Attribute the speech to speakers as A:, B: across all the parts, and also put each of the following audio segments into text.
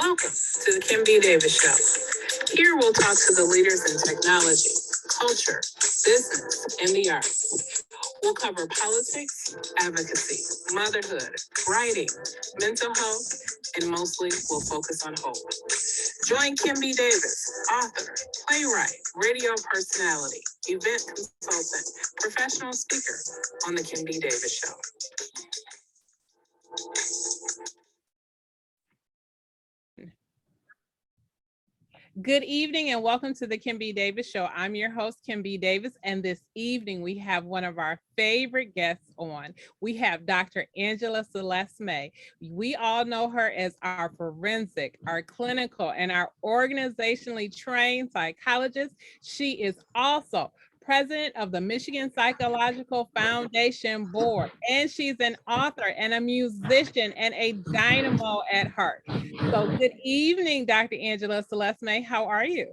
A: Welcome to the Kim B. Davis Show. Here we'll talk to the leaders in technology, culture, business, and the arts. We'll cover politics, advocacy, motherhood, writing, mental health, and mostly we'll focus on hope. Join Kim B. Davis, author, playwright, radio personality, event consultant, professional speaker on the Kim B. Davis Show.
B: Good evening and welcome to the Kim B. Davis Show. I'm your host, Kim B. Davis, and this evening we have one of our favorite guests on. We have Dr. Angela Celeste May. We all know her as our forensic, our clinical, and our organizationally trained psychologist. She is also president of the Michigan Psychological Foundation Board, and she's an author and a musician and a dynamo at heart. So good evening, Dr. Angela Celeste May. How are you?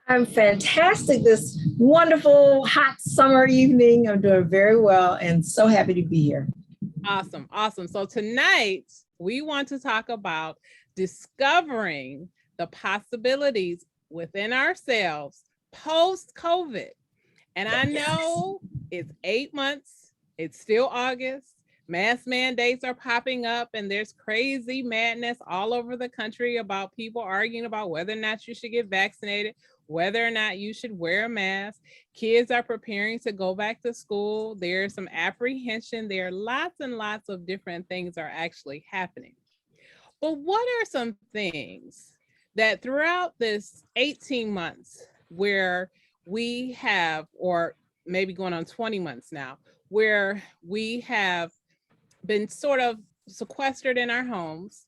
C: I'm fantastic this wonderful hot summer evening. I'm doing very well and so happy to be here.
B: Awesome, awesome. So tonight we want to talk about discovering the possibilities within ourselves post-COVID. And I know it's 8 months, it's still August, mask mandates are popping up, and there's crazy madness all over the country about people arguing about whether or not you should get vaccinated, whether or not you should wear a mask. Kids are preparing to go back to school. There's some apprehension. There are lots and lots of different things are actually happening. But what are some things that throughout this 18 months where we have, or maybe going on 20 months now, where we have been sort of sequestered in our homes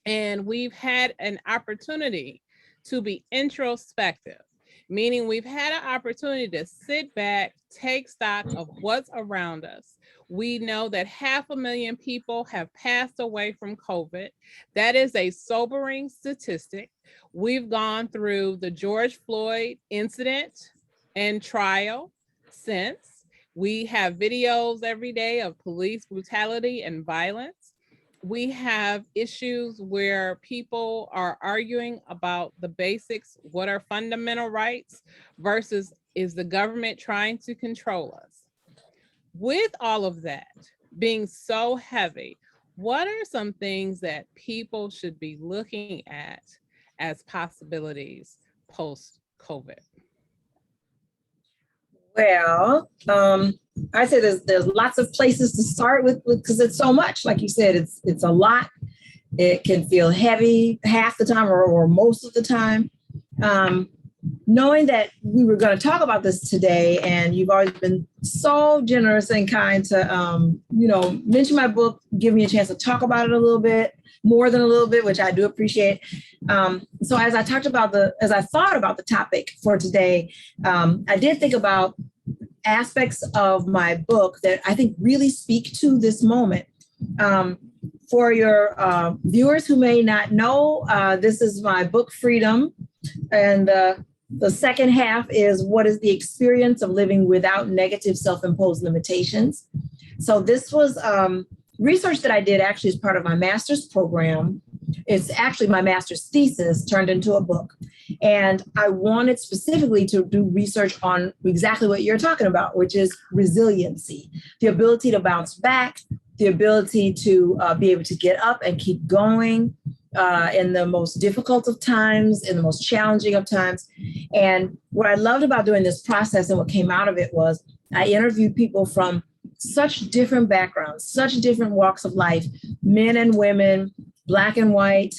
B: and we've had an opportunity to be introspective, meaning we've had an opportunity to sit back, take stock of what's around us. We know that 500,000 people have passed away from COVID. That is a sobering statistic. We've gone through the George Floyd incident and trial since. We have videos every day of police brutality and violence. We have issues where people are arguing about the basics, what are fundamental rights versus is the government trying to control us? With all of that being so heavy, what are some things that people should be looking at as possibilities post-COVID?
C: Well, I say there's lots of places to start with because it's so much. Like you said, it's a lot. It can feel heavy half the time or most of the time. Knowing that we were going to talk about this today, and you've always been so generous and kind to, mention my book, give me a chance to talk about it a little bit, more than a little bit, which I do appreciate. So as I thought about the topic for today, I did think about aspects of my book that I think really speak to this moment. For your viewers who may not know, this is my book, Freedom. And the second half is what is the experience of living without negative self-imposed limitations. So this was research that I did actually as part of my master's program. It's actually my master's thesis turned into a book. And I wanted specifically to do research on exactly what you're talking about, which is resiliency, the ability to bounce back, the ability to be able to get up and keep going in the most difficult of times, in the most challenging of times. And what I loved about doing this process and what came out of it was I interviewed people from such different backgrounds, such different walks of life, men and women, Black and white.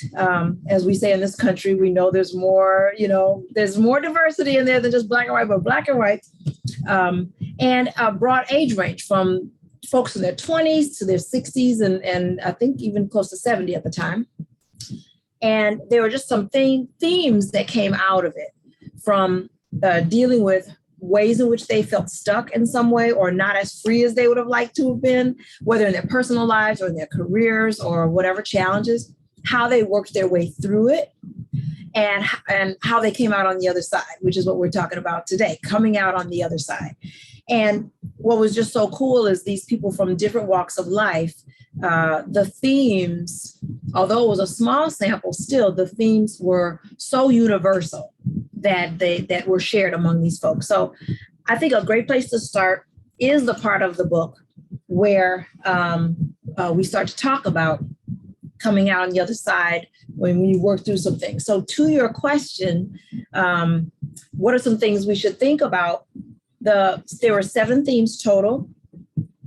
C: As we say in this country, we know there's more diversity in there than just Black and white, but Black and white, and a broad age range from folks in their 20s to their 60s, and I think even close to 70 at the time. And there were just some themes that came out of it, from dealing with ways in which they felt stuck in some way or not as free as they would have liked to have been, whether in their personal lives or in their careers or whatever challenges, how they worked their way through it, and how they came out on the other side, which is what we're talking about today, coming out on the other side. And what was just so cool is these people from different walks of life, the themes, although it was a small sample, still the themes were so universal that were shared among these folks. So I think a great place to start is the part of the book where we start to talk about coming out on the other side when we work through some things. So to your question, what are some things we should think about? There were 7 themes total.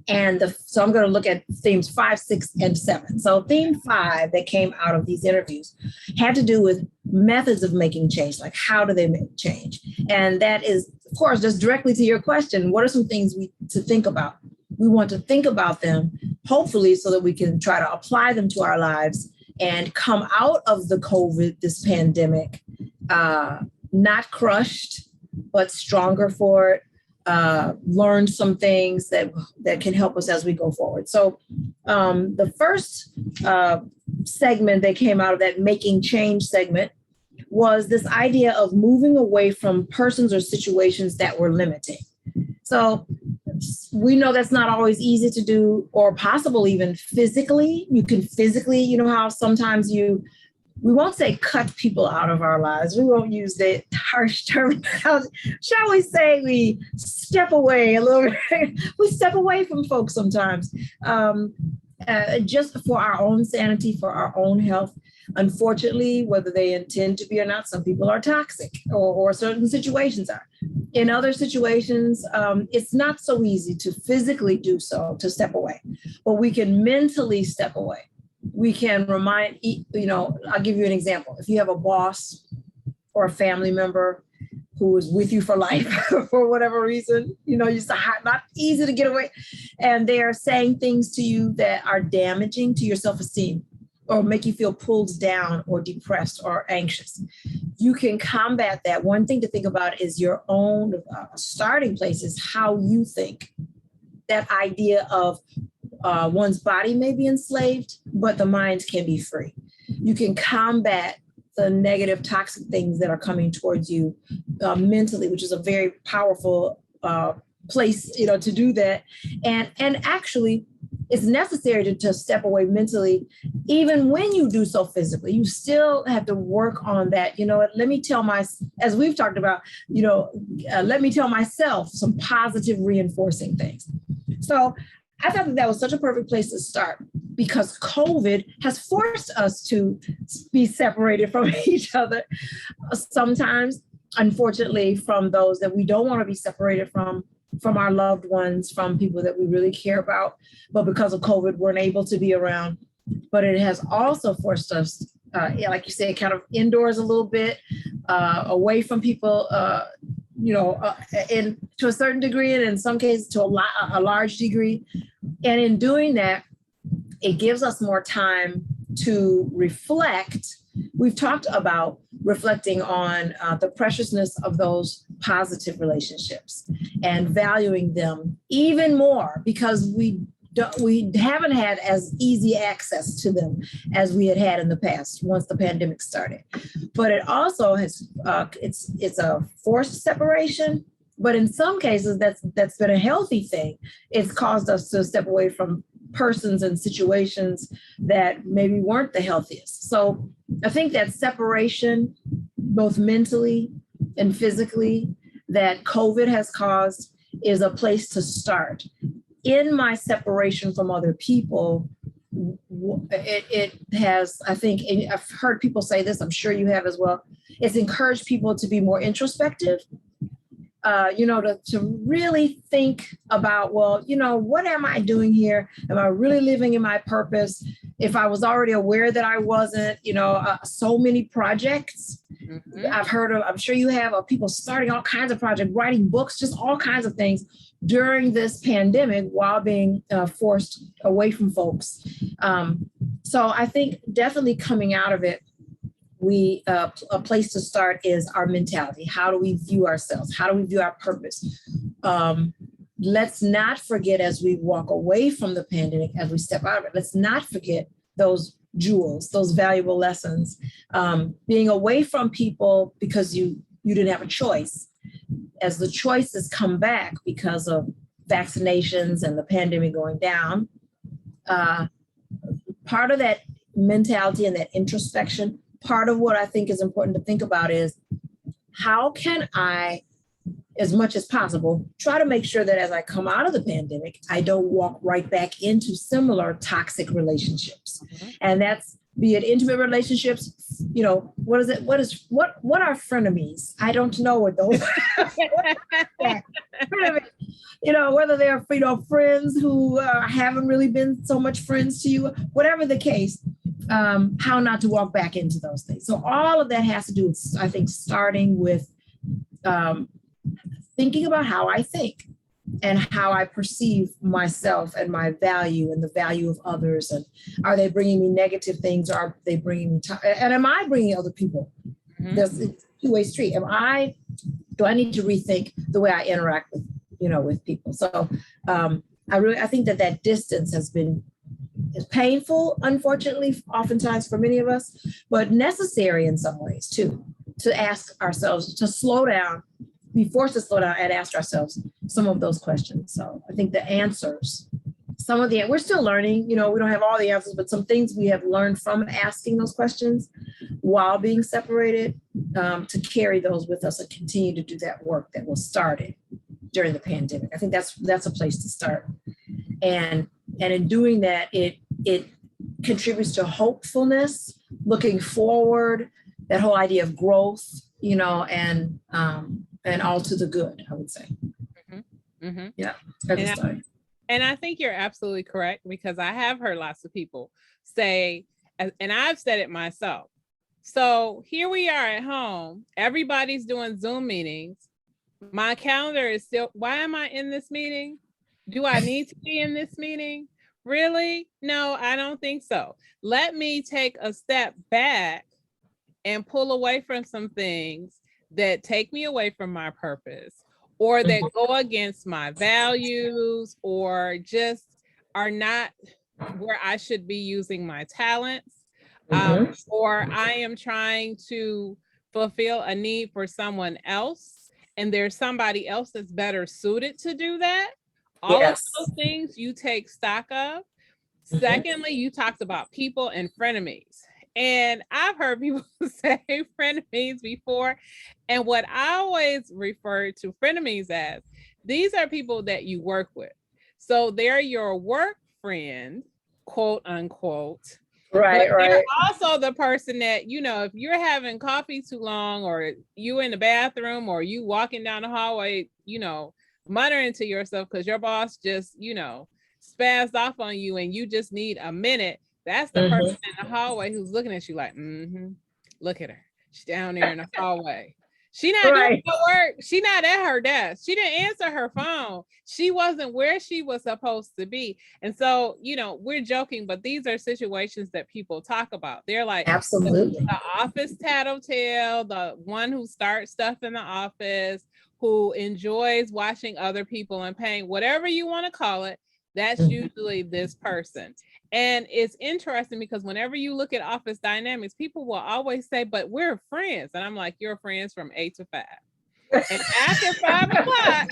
C: And so I'm going to look at themes 5, 6, and 7. So theme 5 that came out of these interviews had to do with methods of making change, like how do they make change? And that is, of course, just directly to your question, what are some things to think about? We want to think about them, hopefully, so that we can try to apply them to our lives and come out of this pandemic, not crushed, but stronger for it. Learn some things that can help us as we go forward. So the first segment that came out of that making change segment was this idea of moving away from persons or situations that were limiting. So we know that's not always easy to do or possible even physically. You can physically, you know how sometimes we won't say cut people out of our lives. We won't use the harsh term. Shall we say we step away a little bit? We step away from folks sometimes just for our own sanity, for our own health. Unfortunately, whether they intend to be or not, some people are toxic or certain situations are. In other situations, it's not so easy to physically do so, to step away, but we can mentally step away. We can I'll give you an example. If you have a boss or a family member who is with you for life for whatever reason, it's not easy to get away, and they are saying things to you that are damaging to your self-esteem or make you feel pulled down or depressed or anxious. You can combat that. One thing to think about is your own starting place is how you think. That idea of one's body may be enslaved, but the mind can be free. You can combat the negative, toxic things that are coming towards you mentally, which is a very powerful place, to do that. And actually, it's necessary to step away mentally, even when you do so physically. You still have to work on that. Let me tell as we've talked about, let me tell myself some positive reinforcing things. So I thought that was such a perfect place to start because COVID has forced us to be separated from each other. Sometimes, unfortunately, from those that we don't want to be separated from our loved ones, from people that we really care about. But because of COVID, weren't able to be around. But it has also forced us, like you say, kind of indoors a little bit, away from people, to a certain degree, and in some cases to a large degree. And in doing that, it gives us more time to reflect. We've talked about reflecting on the preciousness of those positive relationships and valuing them even more because we haven't had as easy access to them as we had in the past once the pandemic started. But it also has it's a forced separation. But in some cases, that's been a healthy thing. It's caused us to step away from persons and situations that maybe weren't the healthiest. So I think that separation, both mentally and physically, that COVID has caused is a place to start. In my separation from other people, it has, I think, and I've heard people say this, I'm sure you have as well, it's encouraged people to be more introspective. To really think about, what am I doing here? Am I really living in my purpose? If I was already aware that I wasn't, so many projects
B: Mm-hmm.
C: I've heard of, I'm sure you have, people starting all kinds of projects, writing books, just all kinds of things during this pandemic while being forced away from folks. So I think definitely coming out of it, a place to start is our mentality. How do we view ourselves? How do we view our purpose? Let's not forget as we walk away from the pandemic, as we step out of it, let's not forget those jewels, those valuable lessons. Being away from people because you didn't have a choice. as the choices come back because of vaccinations and the pandemic going down, part of that mentality and that introspection, part of what I think is important to think about is how can I, as much as possible, try to make sure that as I come out of the pandemic, I don't walk right back into similar toxic relationships. Mm-hmm. And that's, be it intimate relationships, you know, what are frenemies? I don't know what those you know, whether they're, you know, friends who haven't really been so much friends to you, whatever the case, how not to walk back into those things. So all of that has to do with, I think, starting with thinking about how I think and how I perceive myself and my value and the value of others. And are they bringing me negative things? Or are they bringing me, and am I bringing other people? Mm-hmm. There's a two-way street. Do I need to rethink the way I interact with, you know, with people? So I think that distance is painful, unfortunately, oftentimes for many of us, but necessary in some ways too, to ask ourselves, to slow down, be forced to slow down and ask ourselves some of those questions. So I think the answers, we're still learning, you know, we don't have all the answers, but some things we have learned from asking those questions while being separated, to carry those with us and continue to do that work that was started during the pandemic. I think that's a place to start. And in doing that, it contributes to hopefulness, looking forward, that whole idea of growth, you know, and all to the good, I would say. Mm-hmm. Mm-hmm. Yeah.
B: And I think you're absolutely correct, because I have heard lots of people say, and I've said it myself. So here we are at home, everybody's doing Zoom meetings. My calendar is still, why am I in this meeting? Do I need to be in this meeting? Really? No, I don't think so. Let me take a step back and pull away from some things that take me away from my purpose, or that go against my values, or just are not where I should be using my talents, or I am trying to fulfill a need for someone else, and there's somebody else that's better suited to do that. All of those things you take stock of. Secondly, you talked about people and frenemies. And I've heard people say frenemies before. And what I always refer to frenemies as, these are people that you work with. So they're your work friend, quote unquote.
C: Right,
B: but
C: right.
B: They're also the person that, you know, if you're having coffee too long, or you in the bathroom, or you walking down the hallway, you know, muttering to yourself because your boss just, you know, spazzed off on you and you just need a minute. That's the person in the hallway who's looking at you like, look at her. She's down there in the hallway. She not doing her work. She not at her desk. She didn't answer her phone. She wasn't where she was supposed to be. And so, you know, we're joking, but these are situations that people talk about. They're like,
C: absolutely,
B: the office tattletale, the one who starts stuff in the office, who enjoys watching other in pain, whatever you want to call it. That's usually this person. And it's interesting because whenever you look at office dynamics, people will always say, but we're friends. And I'm like, you're friends from 8 to 5. And after 5 o'clock,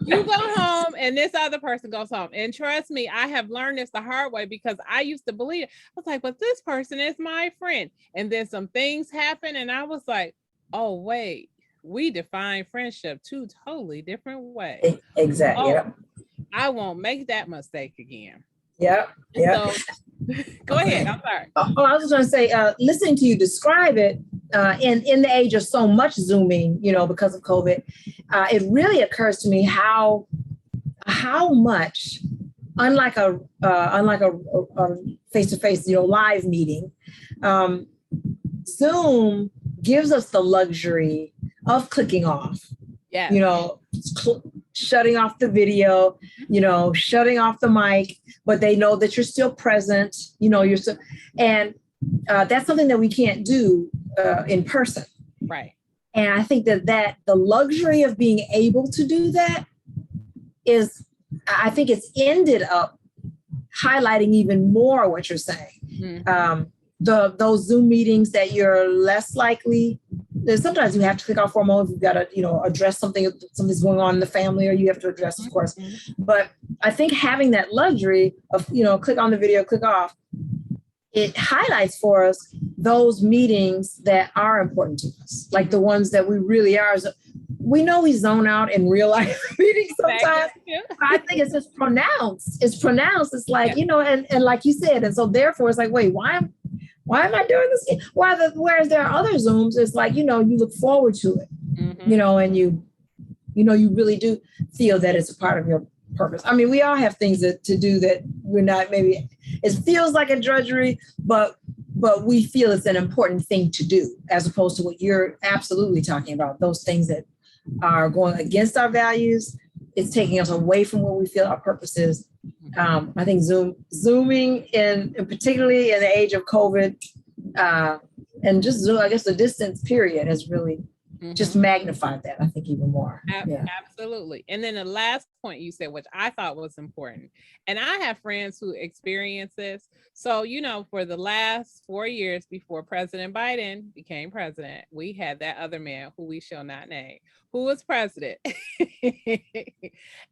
B: you go home and this other person goes home. And trust me, I have learned this the hard way, because I used to believe it. I was like, but this person is my friend. And then some things happen. And I was like, oh, wait, we define friendship 2 totally different ways.
C: Exactly.
B: Oh, I won't make that mistake again.
C: Yeah.
B: So, go ahead. I'm sorry.
C: I was just going to say, listening to you describe it in the age of so much Zooming, you know, because of COVID, it really occurs to me how much, unlike a face-to-face, you know, live meeting, Zoom gives us the luxury of clicking off. Yeah. You know, shutting off the video, you know, shutting off the mic, but they know that you're still present, you know, and that's something that we can't do in person.
B: Right.
C: And I think that the luxury of being able to do that I think it's ended up highlighting even more what you're saying. Those Zoom meetings that you're less likely sometimes you have to click off for a moment. You've got to, address something's going on in the family, or you have to address, of course. But I think having that luxury of, click on the video, click off, it highlights for us those meetings that are important to us, like the ones that we really are. We know we zone out in real life meetings sometimes. I think it's just pronounced. It's pronounced. It's like, and like you said, and so therefore it's like, wait, why am I doing this? Whereas there are other Zooms, it's like, you look forward to it, and you really do feel that it's a part of your purpose. I mean, we all have things to do that we're not, maybe it feels like a drudgery, but we feel it's an important thing to do, as opposed to what you're absolutely talking about, those things that are going against our values. It's taking us away from what we feel our purpose is. I think Zooming in particularly in the age of COVID, and just Zoom, I guess the distance period has really just magnified that, I think, even more.
B: Absolutely. And then the last point you said, which I thought was important, and I have friends who experience this. So, for the last 4 years before President Biden became president, we had that other man who we shall not name, who was president.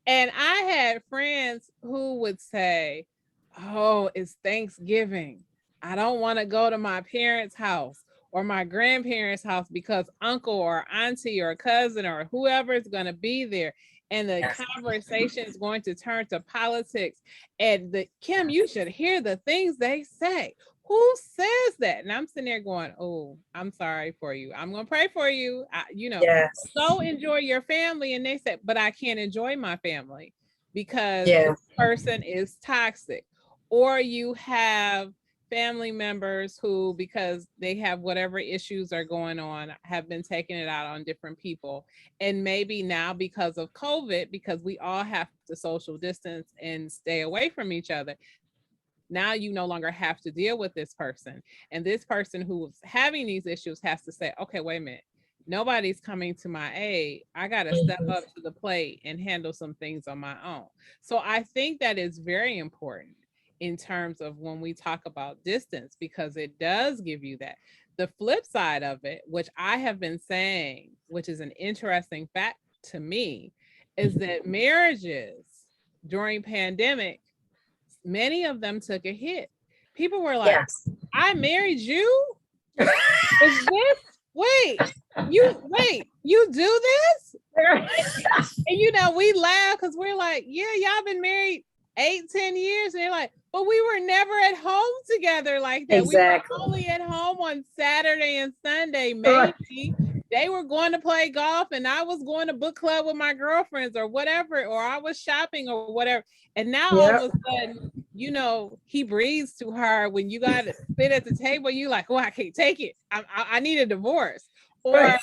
B: And I had friends who would say, oh, it's Thanksgiving. I don't want to go to my parents' house or my grandparents' house because uncle or auntie or cousin or whoever is going to be there. And the conversation is going to turn to politics. And Kim, you should hear the things they say. Who says that? And I'm sitting there going, oh, I'm sorry for you. I'm going to pray for you. So enjoy your family. And they said, but I can't enjoy my family because this person is toxic. Or you have family members who, because they have whatever issues are going on, have been taking it out on different people. And maybe now because of COVID, because we all have to social distance and stay away from each other, now you no longer have to deal with this person. And this person who's having these issues has to say, okay, wait a minute, nobody's coming to my aid. I got to step up to the plate and handle some things on my own. So I think that is very important in terms of when we talk about distance, because it does give you that. The flip side of it, which I have been saying, which is an interesting fact to me, is that marriages during pandemic, many of them took a hit. People were like, I married you? Is this, you do this? And we laugh because we're like, yeah, y'all been married 8-10 years. And they're like, but we were never at home together like that.
C: Exactly.
B: We were only at home on Saturday and Sunday, maybe. They were going to play golf and I was going to book club with my girlfriends or whatever, or I was shopping or whatever. And now all of a sudden, he breathes too hard. When you got to sit at the table, you like, oh, I can't take it. I need a divorce. Or,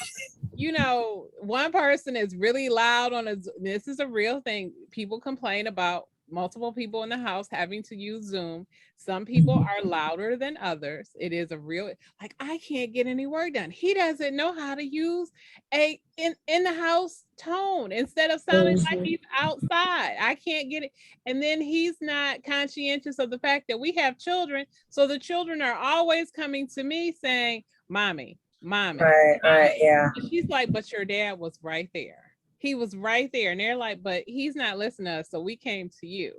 B: one person is really loud this is a real thing. People complain about multiple people in the house having to use Zoom. Some people are louder than others. It is a real, like, I can't get any work done. He doesn't know how to use a in the house tone instead of sounding like he's outside. I can't get it. And then he's not conscientious of the fact that we have children. So the children are always coming to me saying, mommy.
C: Right, yeah.
B: And she's like, but your dad was right there. He was right there. And they're like, but he's not listening to us. So we came to you.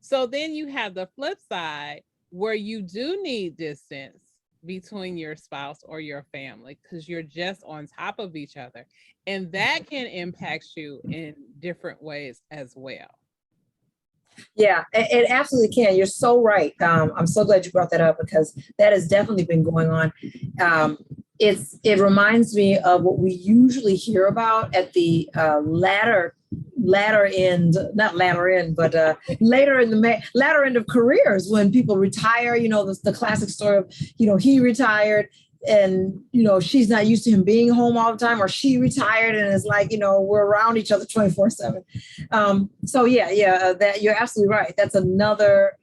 B: So then you have the flip side where you do need distance between your spouse or your family because you're just on top of each other. And that can impact you in different ways as well.
C: Yeah, it absolutely can. You're so right. I'm so glad you brought that up because that has definitely been going on. It reminds me of what we usually hear about at the latter end of careers when people retire. The classic story of he retired and she's not used to him being home all the time, or she retired and it's like we're around each other 24/7. So that you're absolutely right. That's another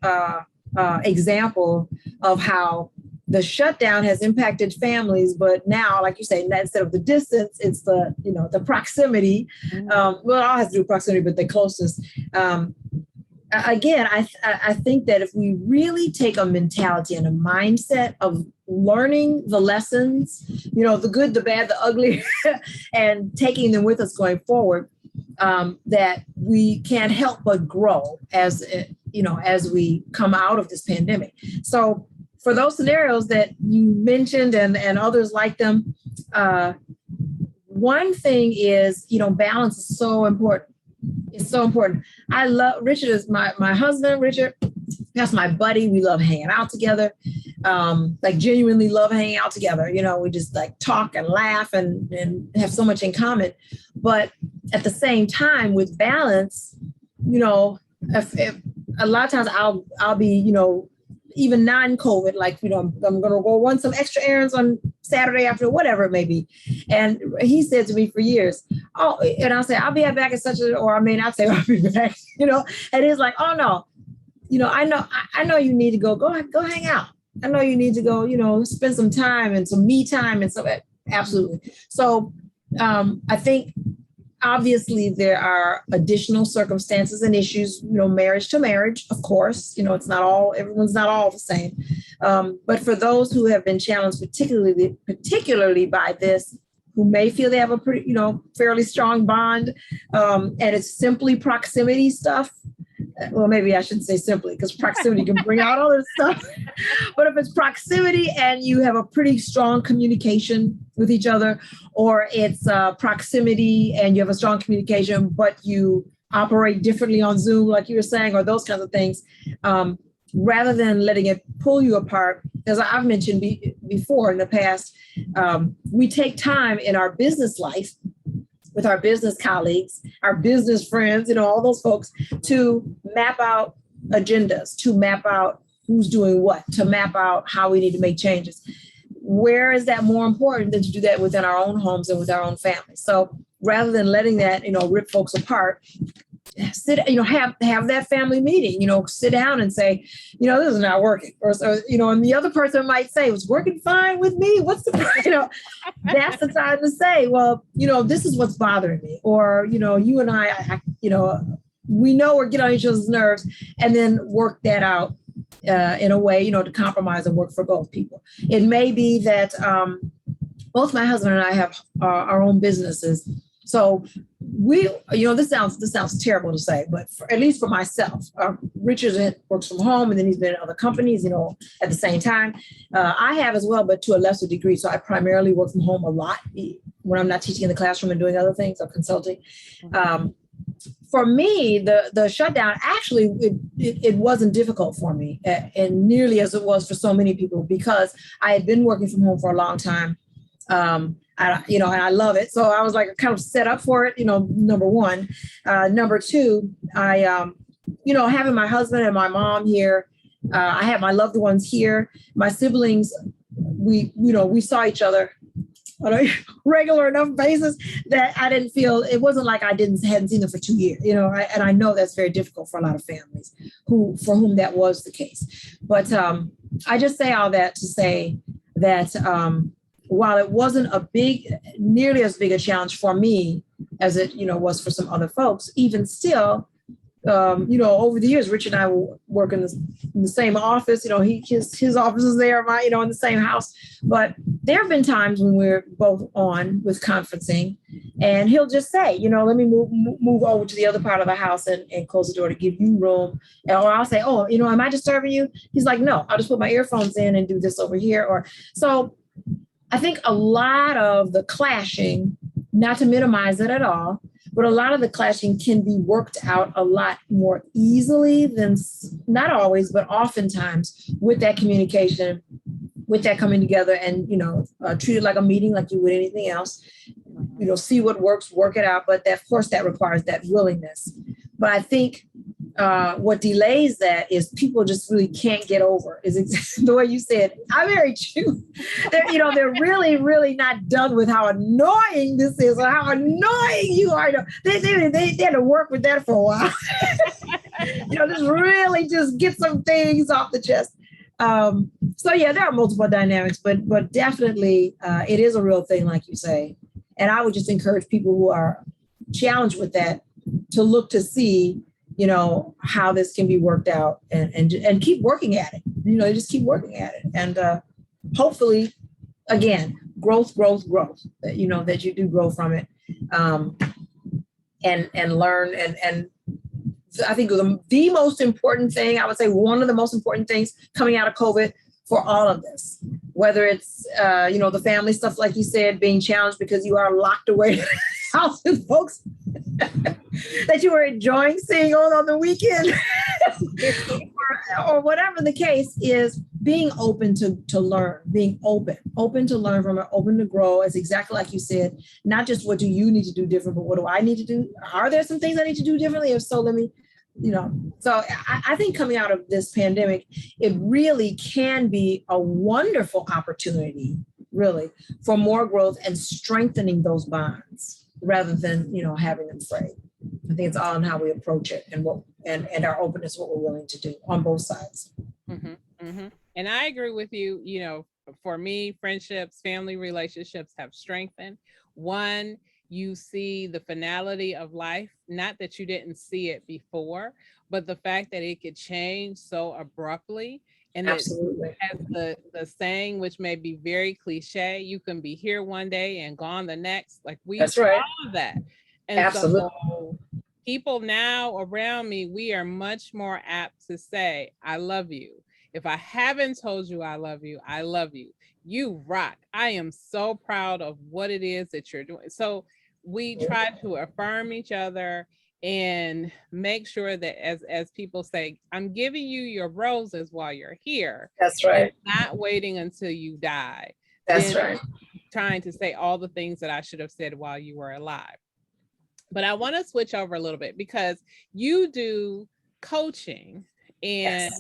C: example of how the shutdown has impacted families, but now, like you say, instead of the distance, it's the proximity. Well, it all has to do with proximity, but the closest. again, I think that if we really take a mentality and a mindset of learning the lessons, the good, the bad, the ugly, and taking them with us going forward, that we can't help but grow as we come out of this pandemic. So for those scenarios that you mentioned and others like them, one thing is, balance is so important. It's so important. I love Richard is my husband, Richard. That's my buddy. We love hanging out together. Like genuinely love hanging out together. We just like talk and laugh and have so much in common. But at the same time, with balance, if a lot of times I'll be, even non-COVID, like, I'm going to go run some extra errands on Saturday after whatever it may be. And he said to me for years, and I'll say, I'll be back at such a, or I may not say I'll be back, and he's like, oh no, I know you need to go hang out. I know you need to go, spend some time and some me time and so absolutely. So I think obviously there are additional circumstances and issues, marriage to marriage, of course, it's not all, everyone's not all the same. But for those who have been challenged, particularly by this, who may feel they have a pretty, fairly strong bond, and it's simply proximity stuff. Well, maybe I shouldn't say simply, because proximity can bring out all this stuff. But if it's proximity and you have a pretty strong communication with each other, or it's proximity and you have a strong communication, but you operate differently on Zoom, like you were saying, or those kinds of things, rather than letting it pull you apart, as I've mentioned before in the past, we take time in our business life with our business colleagues, our business friends, all those folks, to map out agendas, to map out who's doing what, to map out how we need to make changes. Where is that more important than to do that within our own homes and with our own families? So rather than letting that, rip folks apart, have that family meeting, sit down and say, this is not working. Or, and the other person might say, it was working fine with me. What's the, that's the time to say, well, this is what's bothering me. Or, you and I, we know we're getting on each other's nerves, and then work that out in a way, to compromise and work for both people. It may be that both my husband and I have our own businesses. So we, this sounds terrible to say, but at least for myself, Richard works from home, and then he's been at other companies, at the same time. I have as well, but to a lesser degree. So I primarily work from home a lot when I'm not teaching in the classroom and doing other things or consulting. For me, the shutdown, actually, it wasn't difficult for me, and nearly as it was for so many people, because I had been working from home for a long time. And I love it. So I was like kind of set up for it, number one. Number two, I, having my husband and my mom here, I had my loved ones here, my siblings, we saw each other on a regular enough basis that I didn't feel, it wasn't like I hadn't seen them for 2 years, and I know that's very difficult for a lot of families for whom that was the case. But I just say all that to say that, while it wasn't nearly as big a challenge for me as it, was for some other folks, even still, over the years, Rich and I will work in the same office. His office is there, in the same house. But there have been times when we're both on with conferencing, and he'll just say, let me move over to the other part of the house and close the door to give you room. Or I'll say, oh, am I disturbing you? He's like, no, I'll just put my earphones in and do this over here. Or so. I think a lot of the clashing, not to minimize it at all, but a lot of the clashing can be worked out a lot more easily than, not always, but oftentimes, with that communication, with that coming together and, treat it like a meeting, like you would anything else, see what works, work it out. But of course, that requires that willingness. But I think what delays that is people just really can't get over, is the way you said, I married you. They're really, really not done with how annoying this is or how annoying you are. They had to work with that for a while. Just really just get some things off the chest. So yeah, there are multiple dynamics, but definitely it is a real thing, like you say. And I would just encourage people who are challenged with that to look to see, how this can be worked out and keep working at it. Just keep working at it. And hopefully, again, growth, that you do grow from it, and learn. And I think the most important thing, I would say one of the most important things coming out of COVID for all of this, whether it's, the family stuff, like you said, being challenged because you are locked away in the house with folks that you were enjoying seeing on the weekend, or whatever the case is, being open to learn, being open to learn from it, open to grow. It's exactly like you said, not just what do you need to do different, but what do I need to do? Are there some things I need to do differently? If so, let me, so I think coming out of this pandemic, it really can be a wonderful opportunity, really, for more growth and strengthening those bonds rather than, having them frayed. I think it's all in how we approach it and and our openness, what we're willing to do on both sides.
B: Mm-hmm, mm-hmm. And I agree with you. For me, friendships, family relationships have strengthened. One, you see the finality of life, not that you didn't see it before, but the fact that it could change so abruptly. And
C: absolutely,
B: as the saying, which may be very cliche, you can be here one day and gone the next. Like we
C: that's right.
B: saw that. And
C: absolutely.
B: So people now around me, we are much more apt to say, I love you. If I haven't told you I love you, I love you. You rock. I am so proud of what it is that you're doing. So we try to affirm each other and make sure that as people say, I'm giving you your roses while you're here.
C: That's right.
B: Not waiting until you die.
C: That's right.
B: Trying to say all the things that I should have said while you were alive. But I want to switch over a little bit because you do coaching, and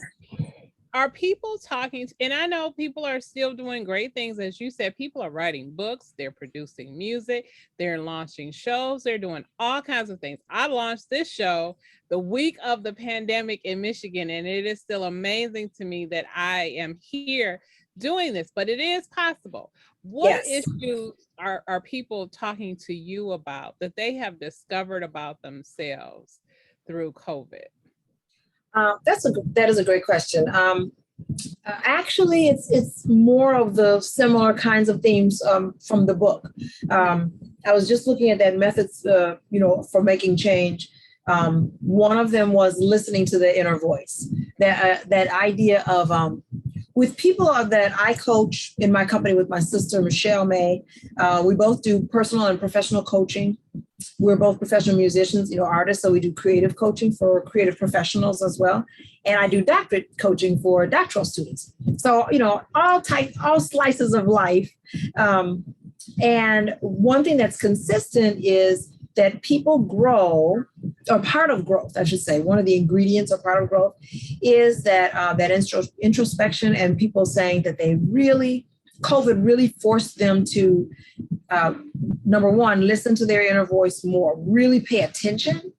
B: are people talking, and I know people are still doing great things. As you said, people are writing books, they're producing music, they're launching shows, they're doing all kinds of things. I launched this show the week of the pandemic in Michigan, and it is still amazing to me that I am here doing this, but it is possible. What issues are people talking to you about that they have discovered about themselves through COVID?
C: That is a great question. Actually, it's more of the similar kinds of themes from the book. I was just looking at that methods, for making change. One of them was listening to the inner voice. That idea of with people that I coach in my company with my sister, Celeste May. We both do personal and professional coaching. We're both professional musicians, artists, so we do creative coaching for creative professionals as well. And I do doctorate coaching for doctoral students. So, all slices of life. And one thing that's consistent is that people grow, or part of growth, I should say, one of the ingredients or part of growth is that introspection, and people saying that COVID really forced them to, number one, listen to their inner voice more, really pay attention.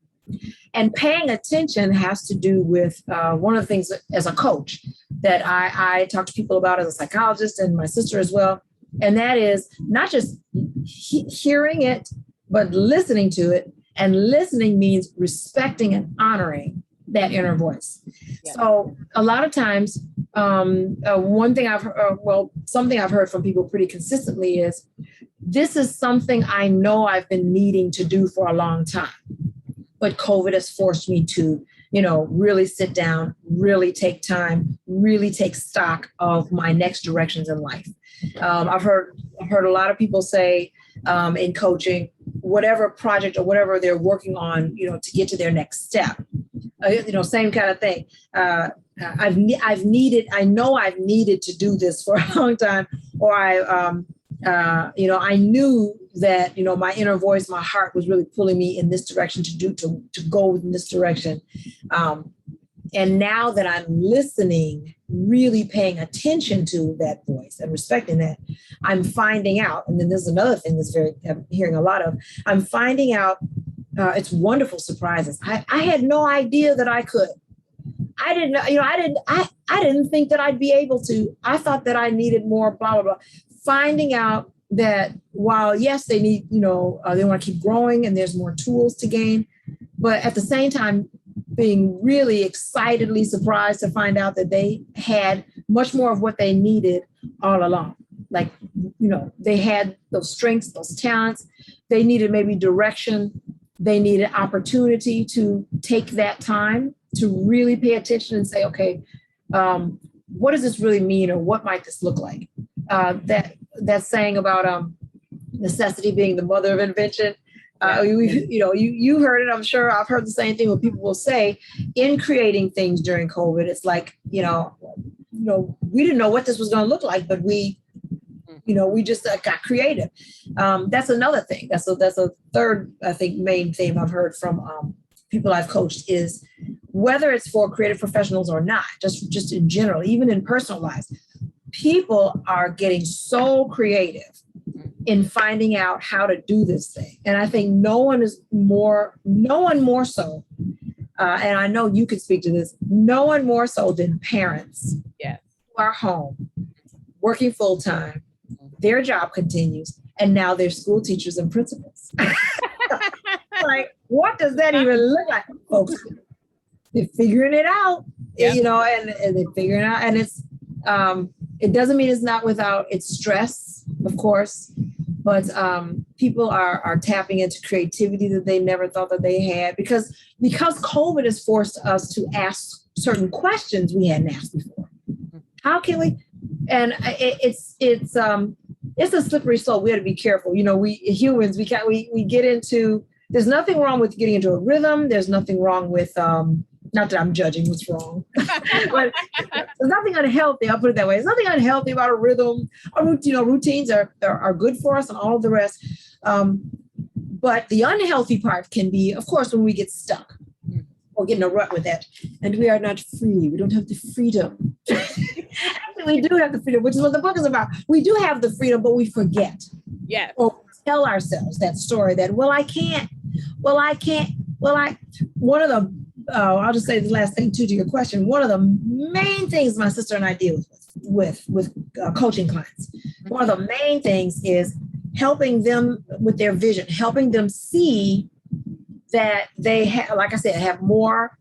C: And paying attention has to do with one of the things as a coach that I talk to people about as a psychologist, and my sister as well. And that is not just hearing it, but listening to it. And listening means respecting and honoring that inner voice. Yeah. So a lot of times, one thing something I've heard from people pretty consistently is, this is something I know I've been needing to do for a long time, but COVID has forced me to, really sit down, really take time, really take stock of my next directions in life. I've heard a lot of people say in coaching, whatever project or whatever they're working on, to get to their next step, same kind of thing. I know I've needed to do this for a long time, or I knew that, my inner voice, my heart was really pulling me in this direction to go in this direction. And now that I'm listening, really paying attention to that voice and respecting that, I'm finding out, and then there's another thing I'm hearing a lot of, I'm finding out, it's wonderful surprises. I had no idea that I could. I didn't know, I didn't think that I'd be able to. I thought that I needed more, blah, blah, blah. Finding out that while, yes, they need, they want to keep growing and there's more tools to gain, but at the same time, being really excitedly surprised to find out that they had much more of what they needed all along. Like, they had those strengths, those talents. They needed maybe direction. They needed opportunity to take that time to really pay attention and say, okay, what does this really mean, or what might this look like? That saying about necessity being the mother of invention. You heard it. I'm sure I've heard the same thing. What people will say in creating things during COVID. It's like, we didn't know what this was going to look like, but we just got creative. That's another thing. That's a third, I think, main theme I've heard from people I've coached is whether it's for creative professionals or not, just in general, even in personal lives, people are getting so creative in finding out how to do this thing. And I think no one more so, and I know you could speak to this, no one more so than parents who are home, working full time, their job continues, and now they're school teachers and principals. Like, what does that even look like? Folks, they're figuring it out, and they're figuring it out. And it's, it doesn't mean it's not without its stress, of course, but people are tapping into creativity that they never thought that they had because COVID has forced us to ask certain questions we hadn't asked before. How can we? And it's a slippery slope. We have to be careful. We humans, we get into. There's nothing wrong with getting into a rhythm. There's nothing wrong with not that I'm judging what's wrong, but there's nothing unhealthy. I'll put it that way. There's nothing unhealthy about a rhythm. Routines are good for us and all of the rest. But the unhealthy part can be, of course, when we get stuck or get in a rut with that, and we are not free. We don't have the freedom. We do have the freedom, which is what the book is about. We do have the freedom, but we forget.
B: Yes.
C: Or tell ourselves that story that, I can't. One of the I'll just say the last thing to your question. One of the main things my sister and I deal with coaching clients, one of the main things is helping them with their vision, helping them see that they have, like I said, have more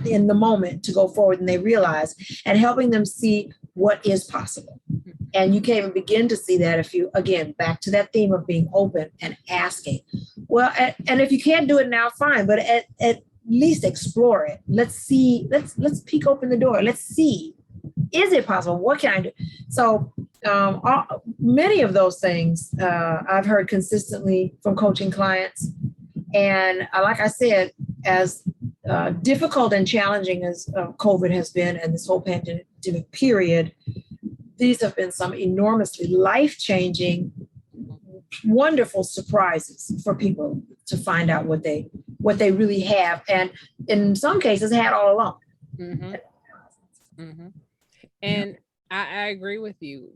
C: in the moment to go forward than they realize, and helping them see what is possible. And you can't even begin to see that if you, again, back to that theme of being open and asking. Well, and if you can't do it now, fine, but at least explore it. Let's see, let's peek open the door. Let's see, is it possible? What can I do? So many of those things I've heard consistently from coaching clients. And like I said, as difficult and challenging as COVID has been and this whole pandemic period, these have been some enormously life-changing, wonderful surprises for people to find out what they really have, and in some cases had all along.
B: Mm-hmm. Mm-hmm. And I agree with you.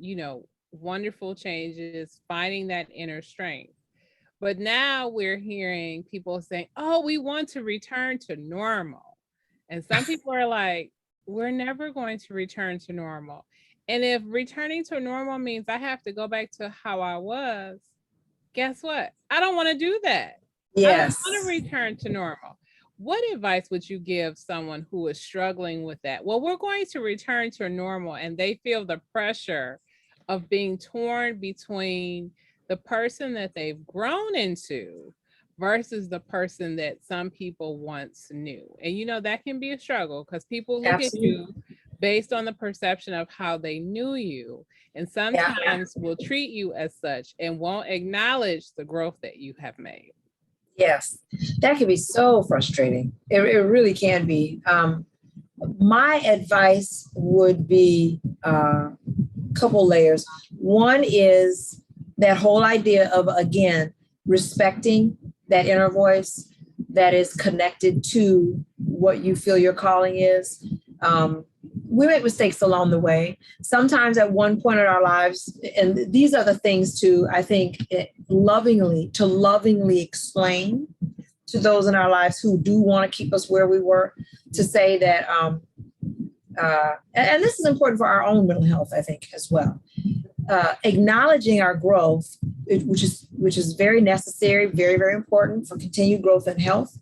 B: Wonderful changes, finding that inner strength. But now we're hearing people saying, "Oh, we want to return to normal," and some people are like, "We're never going to return to normal." And if returning to normal means I have to go back to how I was, guess what? I don't want to do that.
C: Yes.
B: I don't want to return to normal. What advice would you give someone who is struggling with that? Well, we're going to return to normal, and they feel the pressure of being torn between the person that they've grown into versus the person that some people once knew. And that can be a struggle because people look
C: Absolutely.
B: at you based on the perception of how they knew you, and sometimes will treat you as such and won't acknowledge the growth that you have made.
C: Yes, that can be so frustrating. It really can be. My advice would be a couple layers. One is that whole idea of, again, respecting that inner voice that is connected to what you feel your calling is. We make mistakes along the way. Sometimes at one point in our lives, and these are the things to, I think, lovingly explain to those in our lives who do want to keep us where we were, to say that, and this is important for our own mental health, I think, as well. Acknowledging our growth, which is very necessary, very, very important for continued growth and health.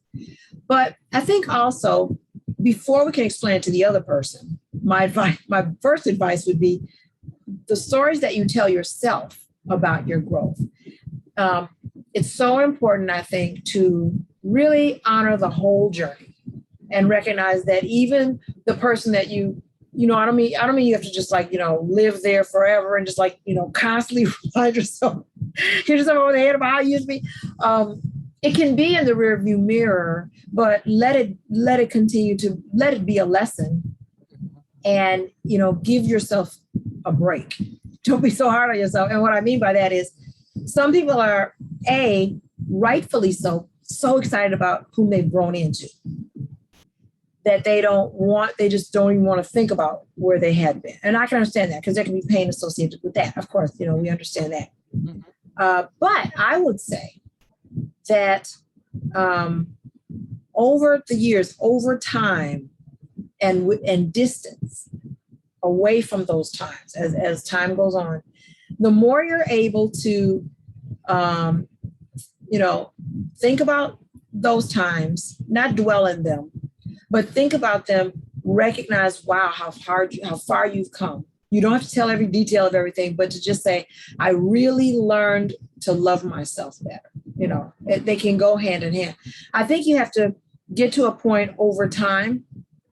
C: But I think also before we can explain it to the other person, my first advice would be the stories that you tell yourself about your growth. It's so important, I think, to really honor the whole journey and recognize that even the person that I don't mean you have to just live there forever and just constantly remind yourself, hit yourself over the head about how you used to be. It can be in the rearview mirror, but let it be a lesson, and give yourself a break. Don't be so hard on yourself. And what I mean by that is some people are rightfully so excited about whom they've grown into that they just don't even want to think about where they had been. And I can understand that because there can be pain associated with that. Of course, we understand that. Mm-hmm. But I would say that over the years, over time, and distance away from those times, as time goes on, the more you're able to, think about those times, not dwell in them, but think about them, recognize, wow, how far you've come. You don't have to tell every detail of everything, but to just say, I really learned to love myself better. They can go hand in hand. I think you have to get to a point over time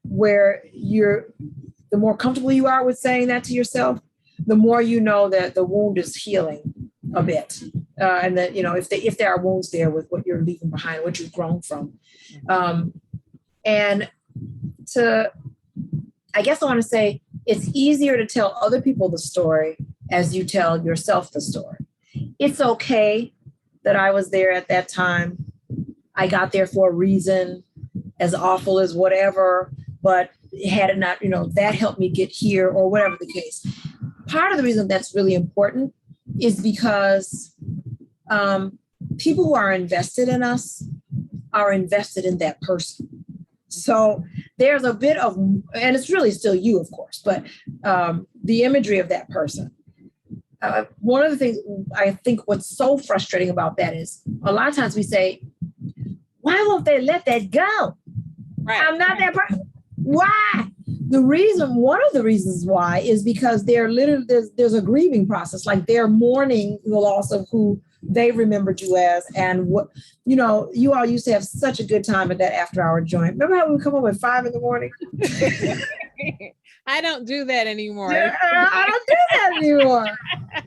C: where the more comfortable you are with saying that to yourself, the more you know that the wound is healing a bit. And that, if there are wounds there with what you're leaving behind, what you've grown from. I guess I want to say it's easier to tell other people the story as you tell yourself the story. It's okay that I was there at that time. I got there for a reason, as awful as whatever, but had it not, that helped me get here, or whatever the case. Part of the reason that's really important is because people who are invested in us are invested in that person. So there's a bit of, and it's really still you, of course, but the imagery of that person. One of the things I think what's so frustrating about that is a lot of times we say, why won't they let that go? Right. I'm not that person. Why? One of the reasons why is because there's a grieving process. Like they're mourning the loss of who they remembered you as, and what, you all used to have such a good time at that after hour joint. Remember how we would come home at 5 a.m?
B: I don't do that anymore.
C: Yeah, I don't do that anymore.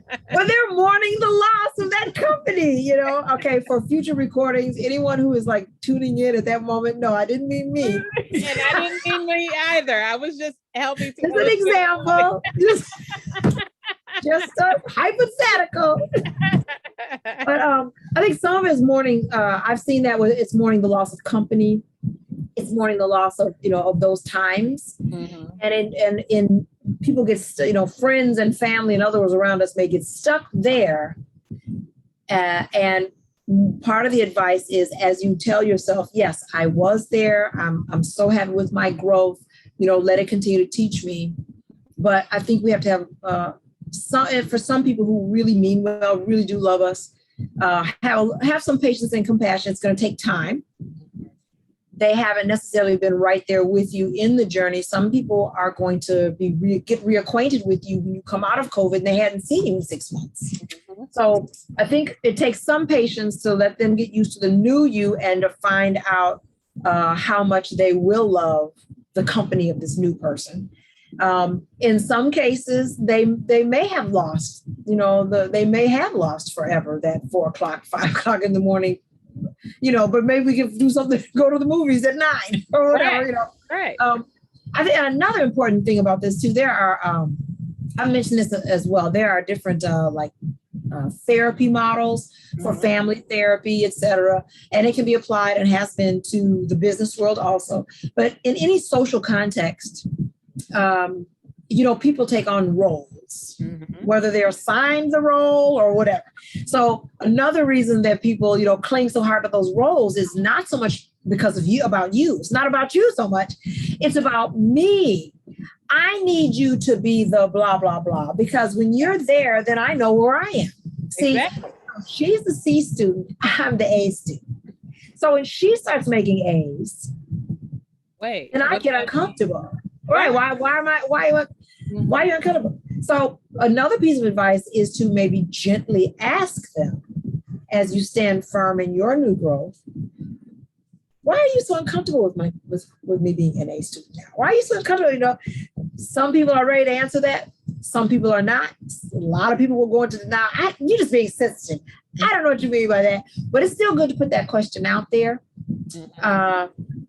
C: But they're mourning the loss of that company, Okay, for future recordings, anyone who is tuning in at that moment, no, I didn't mean me.
B: And I didn't mean me either. I was just helping to.
C: It's an example. Just hypothetical. But I think some of it is mourning. I've seen that it's mourning the loss of company. It's mourning the loss of of those times. Mm-hmm. And in people get friends and family and others around us may get stuck there. And part of the advice is, as you tell yourself, yes, I was there. I'm so happy with my growth. Let it continue to teach me. But I think we have to have for some people who really mean well, really do love us, have some patience and compassion. It's going to take time. They haven't necessarily been right there with you in the journey. Some people are going to get reacquainted with you when you come out of COVID and they hadn't seen you in 6 months. So I think it takes some patience to let them get used to the new you and to find out how much they will love the company of this new person. In some cases, they may have lost, they may have lost forever that 4 o'clock, 5 o'clock in the morning, but maybe we can do something, go to the movies at 9 or whatever,
B: Right.
C: I think another important thing about this too, there are, I mentioned this as well. There are different therapy models for family therapy, et cetera. And it can be applied and has been to the business world also. But in any social context, people take on roles, whether they're assigned the role or whatever. So another reason that people, cling so hard to those roles is not so much because of you, about you. It's not about you so much. It's about me. I need you to be the blah, blah, blah, because when you're there, then I know where I am. See, exactly. She's the C student. I'm the A student. So when she starts making A's,
B: wait.
C: And I
B: what
C: get
B: does that mean?
C: uncomfortable. Right. Why are you uncomfortable? So another piece of advice is to maybe gently ask them as you stand firm in your new growth. Why are you so uncomfortable with me being an A student now? Why are you so uncomfortable? You know, some people are ready to answer that. Some people are not. A lot of people will go into denial. You're just being sensitive. I don't know what you mean by that, but it's still good to put that question out there.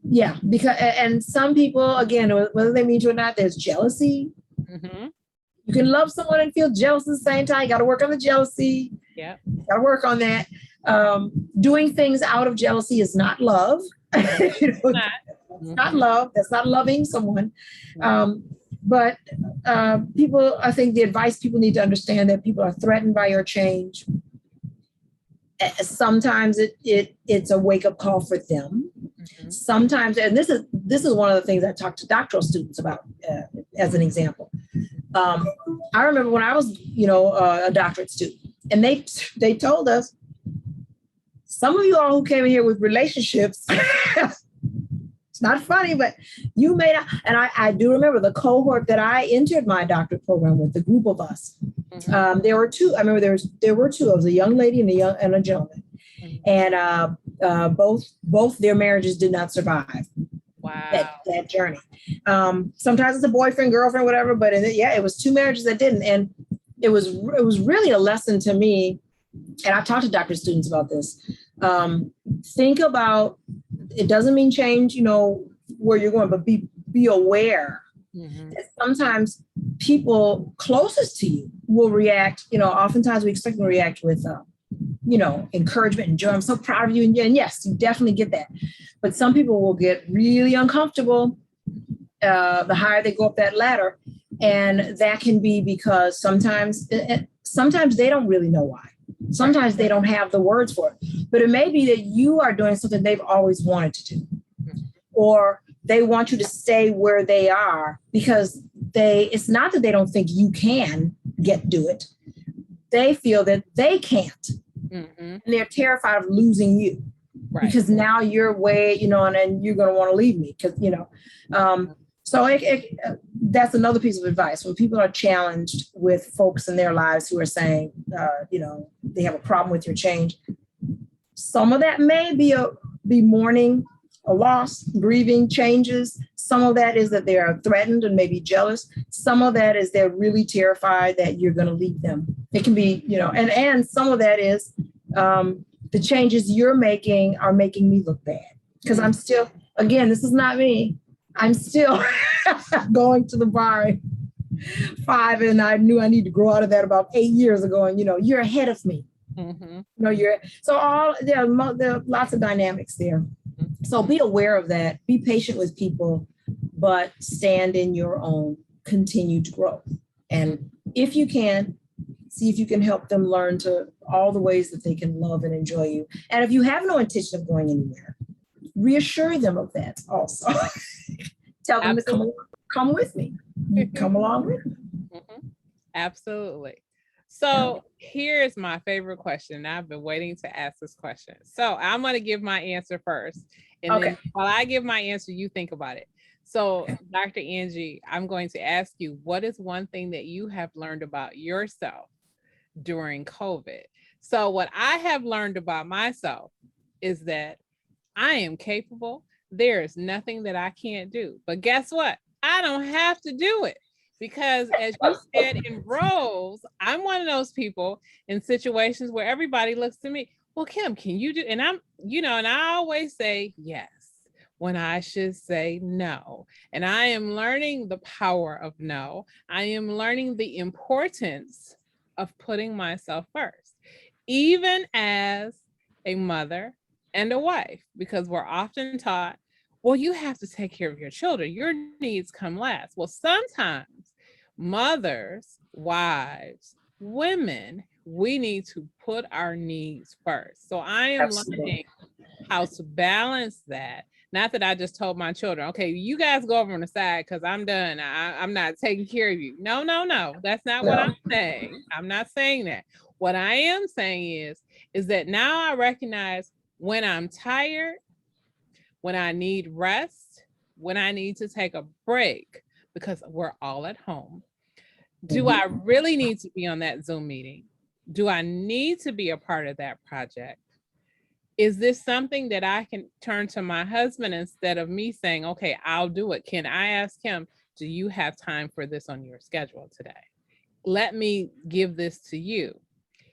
C: Yeah, because and some people, again, whether they mean to or not, there's jealousy. You can love someone and feel jealous at the same time. You got to work on the jealousy.
B: Yeah,
C: got to work on that. Doing things out of jealousy is not love. You know, it's not love. That's not loving someone. But people, I think the advice people need to understand that people are threatened by your change. Sometimes it's a wake-up call for them. Sometimes, and this is one of the things I talk to doctoral students about as an example. I remember when I was, a doctorate student, and they told us, some of you all who came in here with relationships, it's not funny, but you made out. And I do remember the cohort that I entered my doctorate program with, the group of us. There were two. I remember there were two. It was a young lady and a gentleman, and both their marriages did not survive.
B: Wow.
C: That journey. Sometimes it's a boyfriend, girlfriend, whatever. But it was two marriages that didn't, and it was really a lesson to me. And I've talked to doctorate students about this. Think about, it doesn't mean change, where you're going, but be aware that sometimes people closest to you will react. Oftentimes we expect them to react with, encouragement and joy. I'm so proud of you. And yes, you definitely get that. But some people will get really uncomfortable the higher they go up that ladder. And that can be because sometimes they don't really know why. Sometimes they don't have the words for it, but it may be that you are doing something they've always wanted to do, or they want you to stay where they are because it's not that they don't think you can do it. They feel that they can't. And they're terrified of losing you because now you're way, and you're going to want to leave me because, so that's another piece of advice. When people are challenged with folks in their lives who are saying, they have a problem with your change, some of that may be mourning a loss, grieving changes. Some of that is that they are threatened and maybe jealous. Some of that is they're really terrified that you're going to leave them. It can be, and some of that is the changes you're making are making me look bad because I'm still, again, this is not me. I'm still going to the bar at 5, and I knew I need to grow out of that about 8 years ago. And, you're ahead of me. There are lots of dynamics there. So be aware of that. Be patient with people, but stand in your own continued growth. And if you can, see if you can help them learn to all the ways that they can love and enjoy you. And if you have no intention of going anywhere, reassure them of that also. Tell them to come with me. Come along with me.
B: Absolutely. So here's my favorite question. I've been waiting to ask this question. So I'm going to give my answer first. And then while I give my answer, you think about it. So Dr. Angie, I'm going to ask you, what is one thing that you have learned about yourself during COVID? So what I have learned about myself is that I am capable. There is nothing that I can't do. But guess what? I don't have to do it because, as you said in roles, I'm one of those people in situations where everybody looks to me. Well, Kim, can you do? And I'm, and I always say yes when I should say no. And I am learning the power of no. I am learning the importance of putting myself first, even as a mother and a wife, because we're often taught, well, you have to take care of your children. Your needs come last. Well, sometimes mothers, wives, women, we need to put our needs first. So I am learning how to balance that. Not that I just told my children, okay, you guys go over on the side because I'm done. I'm not taking care of you. No. That's not what I'm saying. I'm not saying that. What I am saying is that now I recognize when I'm tired, when I need rest, when I need to take a break because we're all at home? Do I really need to be on that Zoom meeting? Do I need to be a part of that project? Is this something that I can turn to my husband instead of me saying, okay, I'll do it? Can I ask him, do you have time for this on your schedule today? Let me give this to you.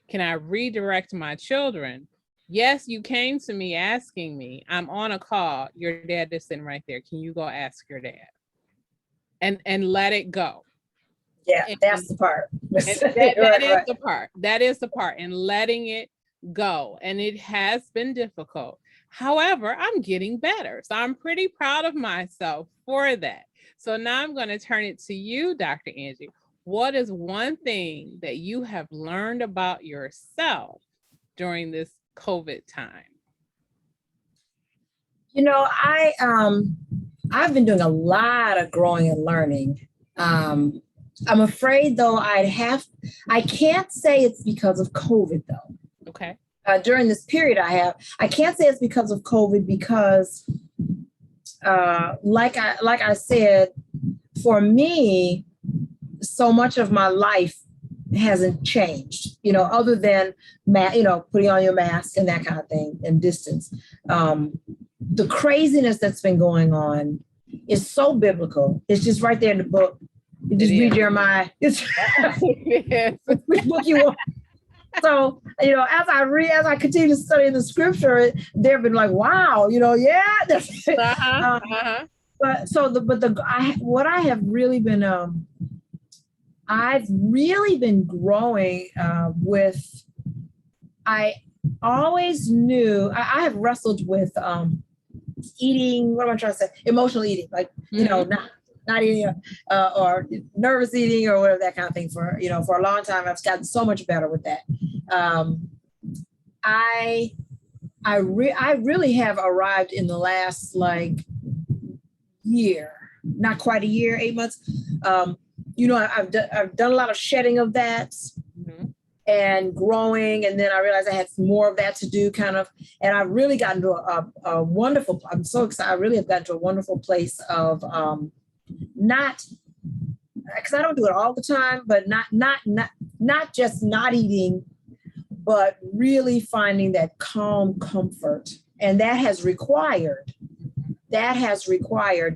B: Can I redirect my children? Yes, you came to me asking me, I'm on a call. Your dad is sitting right there. Can you go ask your dad? And let it go.
C: Yeah,
B: And
C: that's the part.
B: that is the part. That is the part. And letting it go. And it has been difficult. However, I'm getting better. So I'm pretty proud of myself for that. So now I'm going to turn it to you, Dr. Angie. What is one thing that you have learned about yourself during this COVID time?
C: You know, I've been doing a lot of growing and learning. I'm afraid though I can't say it's because of COVID though.
B: Okay.
C: During this period I can't say it's because of COVID because like I said, for me, so much of my life hasn't changed, you know, other than putting on your mask and that kind of thing and distance. The craziness that's been going on is so biblical. It's just right there in the book. You just read Jeremiah. It's which book you want. So, you know, as I continue to study the scripture, they've been like, wow, you know, yeah. What I have really been, I've really been growing with, I always knew, I have wrestled with eating, what am I trying to say? Emotional eating, like, you know, not eating or nervous eating or whatever, that kind of thing for a long time. I've gotten so much better with that. I really have arrived in the last year, not quite a year, 8 months. I've done a lot of shedding of that and growing. And then I realized I had more of that to do and I've really gotten to a wonderful, I'm so excited. I really have gotten to a wonderful place of not, because I don't do it all the time, but not just not eating, but really finding that calm comfort. And that has required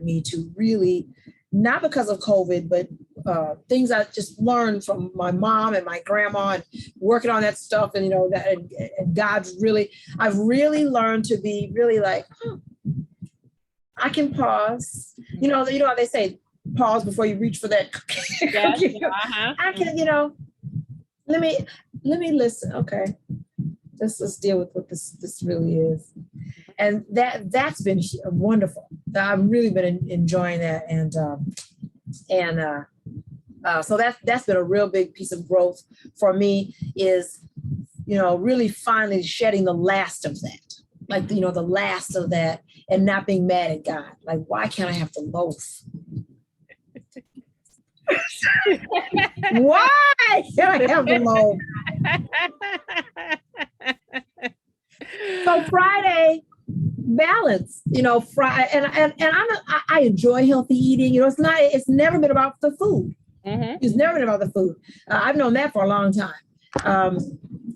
C: me to really, not because of COVID, but things I just learned from my mom and my grandma and working on that stuff. And, and I've really learned to be really like, I can pause. You know how they say, pause before you reach for that cookie. I can, let me listen. Okay. Let's deal with what this really is. And that's been wonderful. I've really been enjoying that. So that's been a real big piece of growth for me is, really finally shedding the last of that, the last of that and not being mad at God. Like, why can't I have the loaf? Why can't I have the loaf? So Friday, balance, Friday, and I enjoy healthy eating. It's never been about the food. It's never been about the food. I've known that for a long time.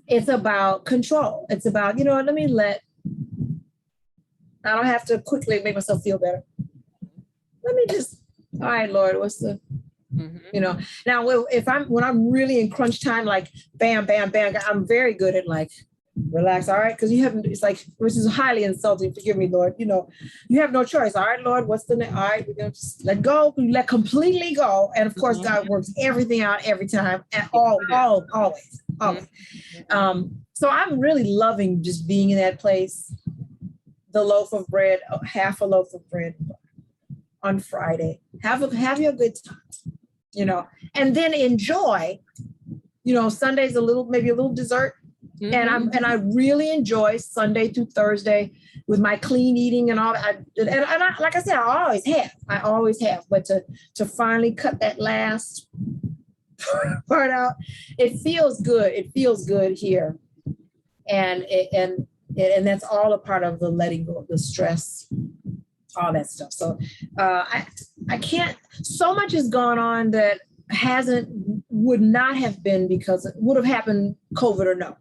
C: It's about control. It's about, I don't have to quickly make myself feel better. Let me just, all right, Lord, what's the, now when I'm really in crunch time, like bam, bam, bam, I'm very good at relax. All right. Cause which is highly insulting. Forgive me, Lord. You have no choice. All right, Lord, what's the next? All right. We're going to just let go, let completely go. And of course, God works everything out every time and always. So I'm really loving just being in that place. The loaf of bread, half a loaf of bread on Friday. Have your good time, and then enjoy, Sunday's maybe a little dessert. And I really enjoy Sunday through Thursday with my clean eating and all that. And I, like I said, I always have, but to finally cut that last part out, it feels good. It feels good here. And that's all a part of the letting go of the stress all that stuff. So I can't, so much has gone on that would not have been because it would have happened COVID or no.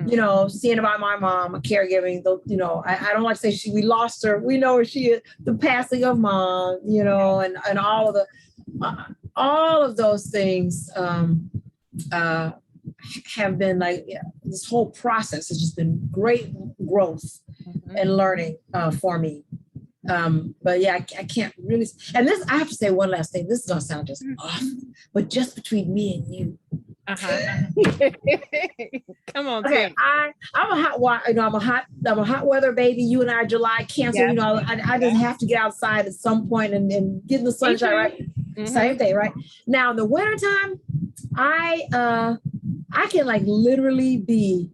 C: You know, seeing about my mom, caregiving, you know, I don't like to say we lost her. We know where she is, the passing of mom, you know, and all of those things have been like, this whole process has just been great growth and learning for me. But yeah, I can't really, and this, I have to say one last thing. This is gonna sound just off, but just between me and you.
B: Come on,
C: okay. I'm a hot weather baby. You and I are July Cancer. You know, I just have to get outside at some point and get in the sunshine. Right, same thing. Right now, in the wintertime, I can like literally be.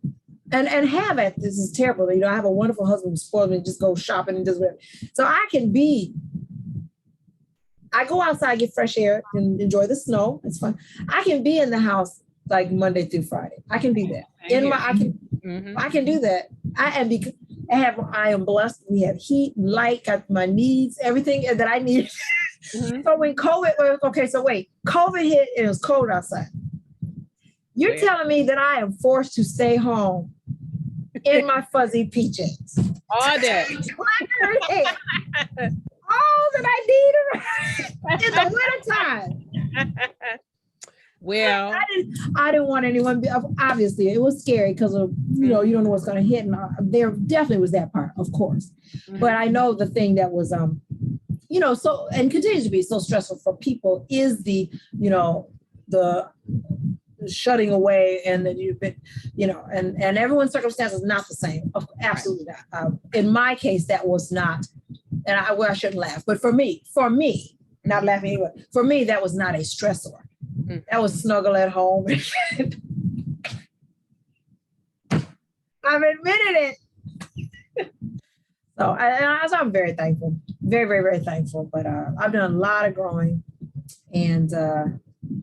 C: And have it. This is terrible. You know, I have a wonderful husband who spoils me and just go shopping and just whatever. So I go outside, get fresh air and enjoy the snow. It's fun. I can be in the house like Monday through Friday. I can do that. I can do that. I am blessed. We have heat and light, got my needs, everything that I need. So when COVID hit and it was cold outside. You're telling me that I am forced to stay home in my fuzzy peaches
B: all day.
C: All that I need in the wintertime.
B: Well,
C: I didn't want anyone. Obviously, it was scary because of you don't know what's going to hit, and there definitely was that part, of course. But I know the thing that was so and continues to be so stressful for people is the shutting away and that you've been, and everyone's circumstance is not the same. Absolutely not. In my case, that was not, and I shouldn't laugh, but for me, not laughing anyway, for me, that was not a stressor. That was snuggle at home. I've admitted it. So I'm very thankful, very, very, very thankful, but I've done a lot of growing and,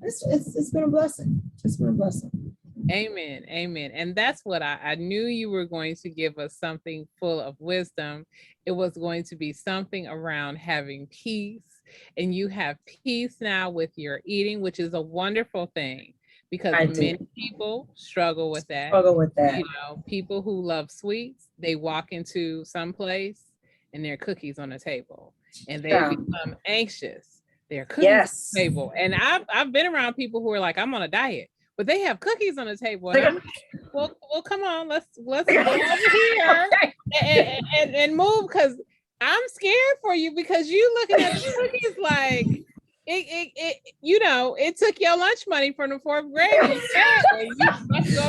C: it's been a blessing. It's been a blessing.
B: Amen. Amen. And that's what I knew you were going to give us something full of wisdom. It was going to be something around having peace. And you have peace now with your eating, which is a wonderful thing because many people struggle with that. You know, people who love sweets, they walk into some place and there are cookies on the table and they become anxious. Their cookies on the table. And I've been around people who are like, I'm on a diet, but they have cookies on the table. And I'm like, well, come on, let's go over here and move because I'm scared for you because you looking at the cookies like it took your lunch money from the 4th grade.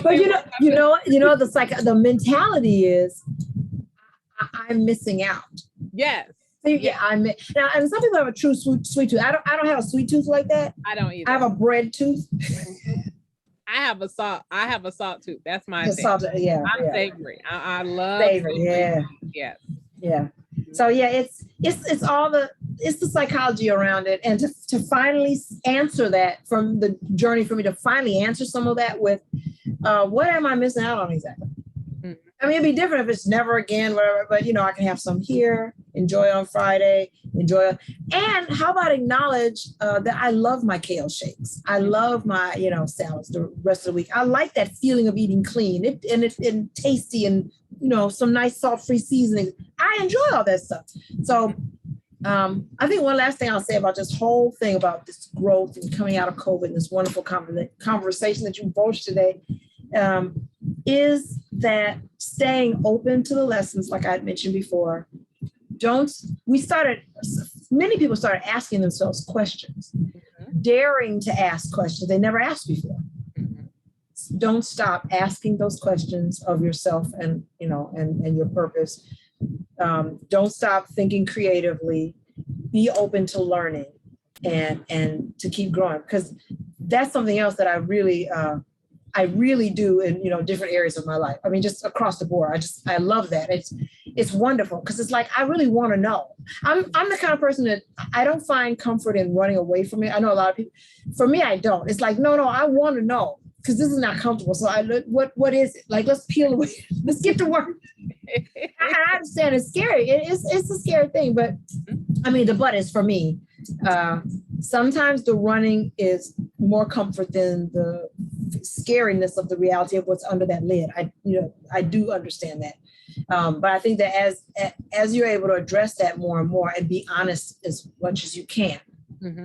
C: But the mentality is I'm missing out.
B: Yes.
C: Now, and some people have a true sweet tooth. I don't have a sweet tooth like that.
B: I don't either.
C: I have a bread tooth.
B: I have a salt tooth. That's my thing. I'm savory. I love
C: savory. Yeah. So it's all the psychology around it, and to finally answer that from the journey for me to finally answer some of that with what am I missing out on exactly? I mean, it'd be different if it's never again, whatever, but I can have some here, enjoy on Friday, and how about acknowledge that I love my kale shakes. I love my, salads the rest of the week. I like that feeling of eating clean and tasty and, some nice salt-free seasoning. I enjoy all that stuff. So I think one last thing I'll say about this whole thing about this growth and coming out of COVID and this wonderful conversation that you broached today, is that staying open to the lessons, like I had mentioned before. Many people started asking themselves questions, daring to ask questions they never asked before. Don't stop asking those questions of yourself and your purpose. Don't stop thinking creatively. Be open to learning and to keep growing, because that's something else that I really do in different areas of my life. I mean, just across the board. I love that. It's wonderful because it's like I really want to know. I'm the kind of person that I don't find comfort in running away from it. I know a lot of people. For me, I don't. It's like no, I want to know because this is not comfortable. So what is it? Like, let's peel away. Let's get to work. I understand it's scary. It's a scary thing, but I mean, the but is for me. Sometimes the running is more comfort than the scariness of the reality of what's under that lid. I do understand that. But I think that as you're able to address that more and more and be honest as much as you can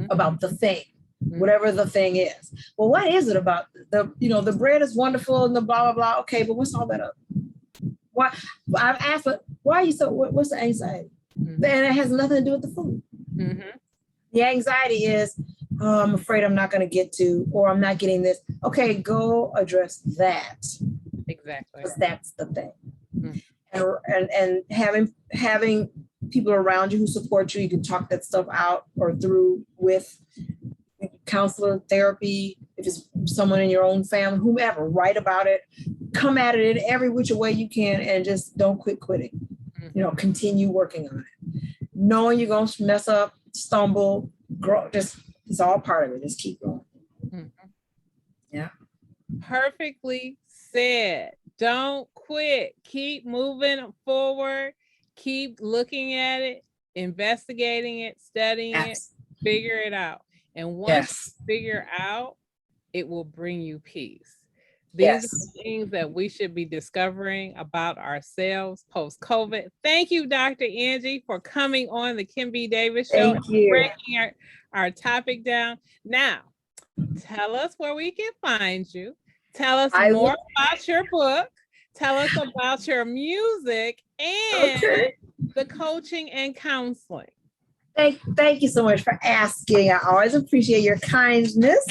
C: about the thing, whatever the thing is. Well, what is it about the bread is wonderful and the blah, blah, blah. Okay, but what's all that up? Why I've asked, why are you so, what's the anxiety? And it has nothing to do with the food. The anxiety is, oh, I'm afraid I'm not going to get to, or I'm not getting this. Okay, go address that.
B: Exactly.
C: Because that's the thing. And having people around you who support you, you can talk that stuff out or through with counselor, therapy, if it's someone in your own family, whomever, write about it, come at it in every which way you can, and just don't quit quitting. Continue working on it. Knowing you're going to mess up, stumble, grow, it's all part of it. Just keep going. Yeah.
B: Perfectly said. Don't quit. Keep moving forward. Keep looking at it, investigating it, studying it, figure it out. And once you figure out, it will bring you peace. These are the things that we should be discovering about ourselves post-COVID. Thank you, Dr. Angie, for coming on the Kim B. Davis Show and breaking our topic down. Now, tell us where we can find you. Tell us more about your book. Tell us about your music and the coaching and counseling.
C: Thank you so much for asking. I always appreciate your kindness.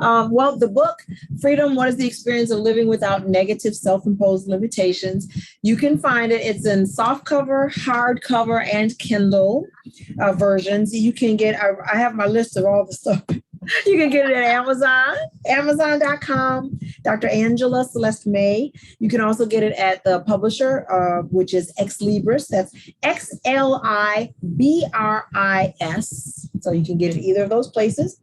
C: Well, the book, Freedom, What is the Experience of Living Without Negative Self-Imposed Limitations? You can find it. It's in softcover, hardcover, and Kindle versions. You can get, I have my list of all the stuff. You can get it at Amazon, Amazon.com, Dr. Angela Celeste May. You can also get it at the publisher, which is Ex Libris. That's XLIBRIS. So you can get it either of those places.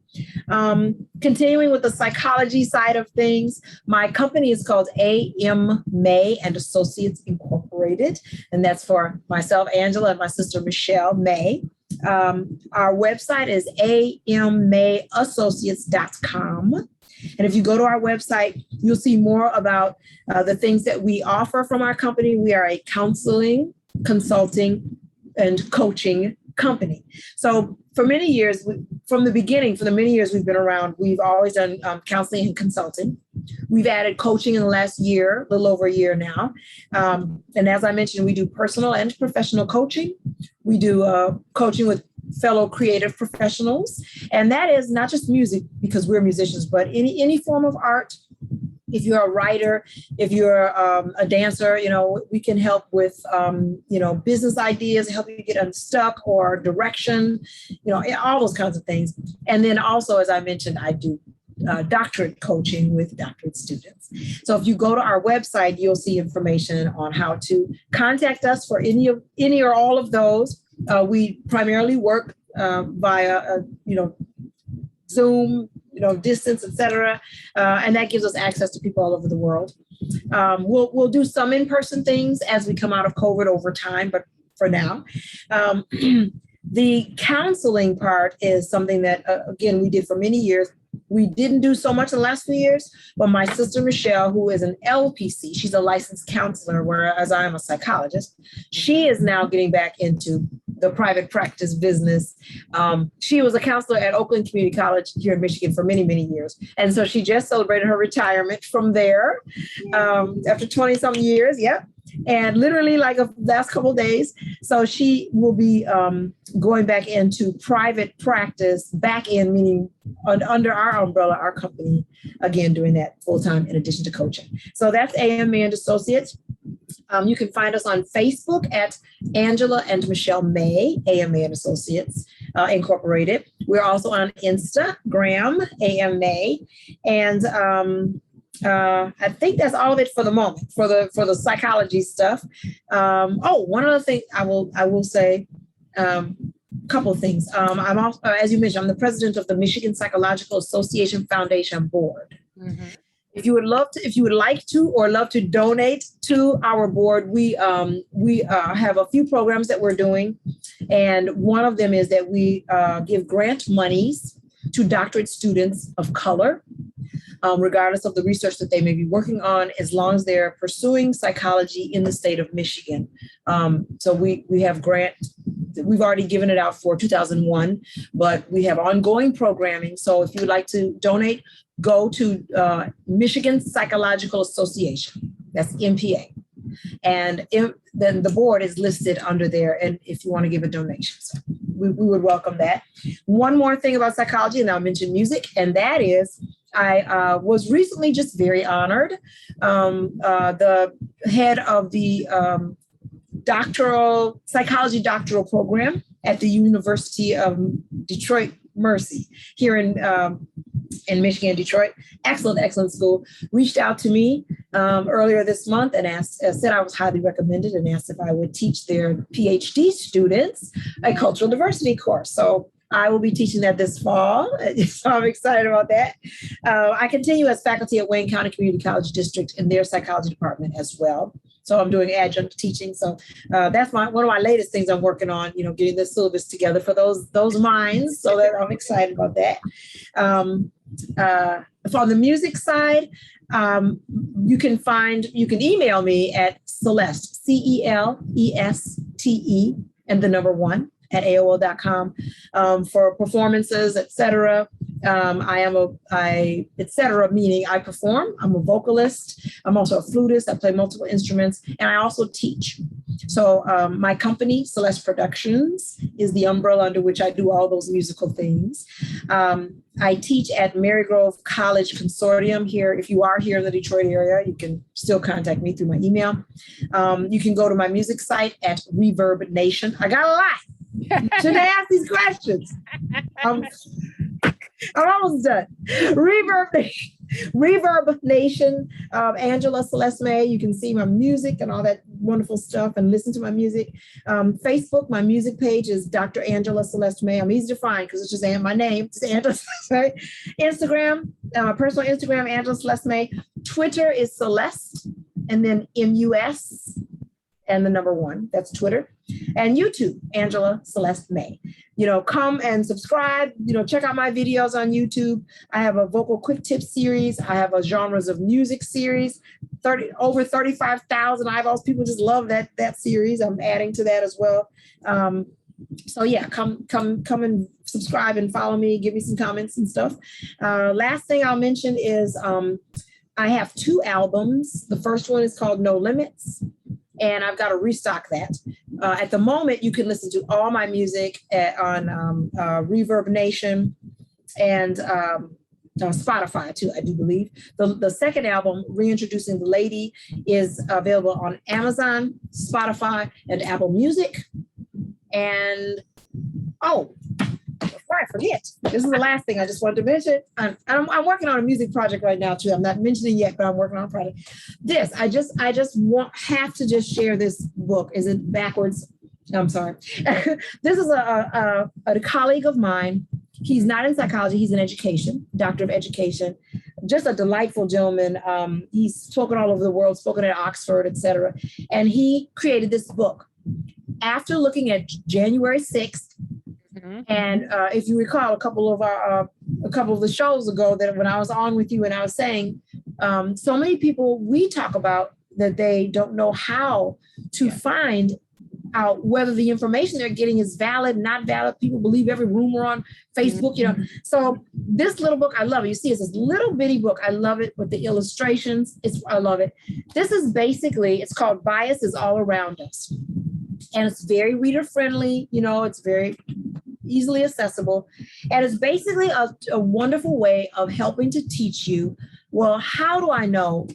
C: Continuing with the psychology side of things, my company is called A.M. May and Associates Incorporated, and that's for myself, Angela, and my sister, Michelle May. Our website is ammayassociates.com. And if you go to our website, you'll see more about the things that we offer from our company. We are a counseling, consulting, and coaching company. So for many years, from the beginning, for the many years we've been around, we've always done counseling and consulting. We've added coaching in the last year, a little over a year now. And as I mentioned, we do personal and professional coaching. We do coaching with fellow creative professionals. And that is not just music, because we're musicians, but any form of art. If you're a writer, if you're a dancer, we can help with, business ideas, help you get unstuck or direction, all those kinds of things. And then also, as I mentioned, I do doctorate coaching with doctorate students. So if you go to our website, you'll see information on how to contact us for any or all of those. We primarily work via, Zoom, distance, etc. And that gives us access to people all over the world. We'll do some in-person things as we come out of COVID over time, but for now, the counseling part is something that, again, we did for many years. We didn't do so much in the last few years, but my sister, Michelle, who is an LPC, she's a licensed counselor, whereas I am a psychologist. She is now getting back into the private practice business. She was a counselor at Oakland Community College here in Michigan for many, many years. And so she just celebrated her retirement from there after 20 some years. Yep. And literally like the last couple of days. So she will be going back into private practice, back in, meaning under our umbrella, our company, again, doing that full time in addition to coaching. So that's A.M. May and Associates. You can find us on Facebook at Angela and Michelle May, A.M. May and Associates Incorporated. We're also on Instagram, A.M. May. And I think that's all of it for the moment, for the psychology stuff. One other thing I will say, a couple of things. I'm also, as you mentioned, I'm the president of the Michigan Psychological Association Foundation Board. Mm-hmm. If you would like to, or love to donate to our board, we have a few programs that we're doing, and one of them is that we give grant monies to doctorate students of color, regardless of the research that they may be working on, as long as they're pursuing psychology in the state of Michigan. So we have grants. We've already given it out for 2001, but we have ongoing programming. So if you would like to donate, go to Michigan Psychological Association. That's MPA. And then the board is listed under there. And if you want to give a donation, so we would welcome that. One more thing about psychology, and I'll mention music, and that is I was recently just very honored. The head of the psychology doctoral program at the University of Detroit Mercy here in Michigan, Detroit, excellent school, reached out to me earlier this month and said I was highly recommended, and asked if I would teach their PhD students a cultural diversity course. So I will be teaching that this fall. So I'm excited about that. I continue as faculty at Wayne County Community College District in their psychology department as well. So I'm doing adjunct teaching. So that's one of my latest things I'm working on, getting the syllabus together for those minds. So that I'm excited about that. On the music side, you can email me at Celeste, CELESTE, and the number 1 at AOL.com for performances, etc. etc. meaning I perform. I'm a vocalist. I'm also a flutist. I play multiple instruments, and I also teach. So my company, Celeste Productions, is the umbrella under which I do all those musical things. I teach at Marygrove College Consortium here. If you are here in the Detroit area, you can still contact me through my email. You can go to my music site at Reverb Nation. I got a lot. You shouldn't ask these questions. I'm almost done. Reverb Nation, Angela Celeste May. You can see my music and all that wonderful stuff and listen to my music. Facebook, my music page is Dr. Angela Celeste May. I'm easy to find because it's just my name. It's Angela Celeste May. Instagram, personal Instagram, Angela Celeste May. Twitter is Celeste and then MUS and the number 1. That's Twitter. And YouTube, Angela Celeste May. Come and subscribe, check out my videos on YouTube. I have a vocal quick tip series. I have a genres of music series, over 35,000 eyeballs. People just love that series. I'm adding to that as well. So yeah, come and subscribe and follow me, give me some comments and stuff. Last thing I'll mention is I have 2 albums. The first one is called No Limits, and I've got to restock that. At the moment, you can listen to all my music on Reverb Nation and Spotify too, I do believe. The second album, Reintroducing the Lady, is available on Amazon, Spotify, and Apple Music. And before I forget, this is the last thing I just wanted to mention. I'm working on a music project right now too. I'm not mentioning yet, but I'm working on a project. I just have to share this book. Is it backwards? I'm sorry. This is a colleague of mine. He's not in psychology. He's in education, doctor of education. Just a delightful gentleman. He's spoken all over the world, spoken at Oxford, etc. And he created this book after looking at January 6th. And if you recall, a couple of the shows ago that when I was on with you and I was saying, so many people we talk about that they don't know how to find out whether the information they're getting is valid, not valid. People believe every rumor on Facebook, So this little book, I love it. You see, it's this little bitty book. I love it with the illustrations. I love it. This is it's called Bias is All Around Us. And it's very reader friendly. It's very easily accessible. And it's basically a wonderful way of helping to teach you, well, how do I know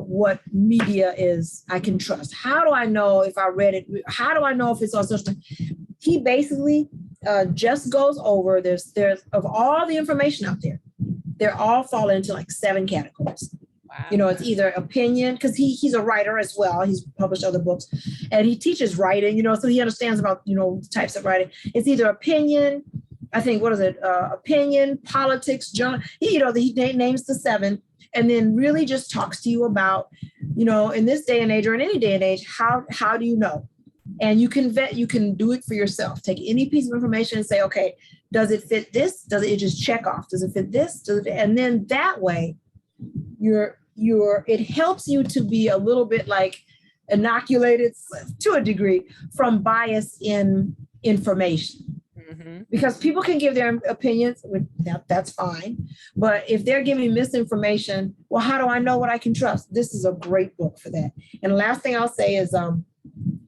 C: what media is I can trust? How do I know if I read it? How do I know if it's on social? He basically just goes over, there's of all the information out there, they're all fall into like 7 categories. Wow. It's either opinion, because he's a writer as well. He's published other books and he teaches writing, so he understands about, types of writing. It's either opinion, I think, opinion, politics, journal. He names the 7. and then really just talks to you about, in this day and age or in any day and age, how do you know? And you can do it for yourself. Take any piece of information and say, okay, does it fit this? Does it just check off? Does it fit this? And then that way it helps you to be a little bit like inoculated to a degree from bias in information.
B: Mm-hmm.
C: Because people can give their opinions, that's fine. But if they're giving misinformation, well, how do I know what I can trust? This is a great book for that. And the last thing I'll say is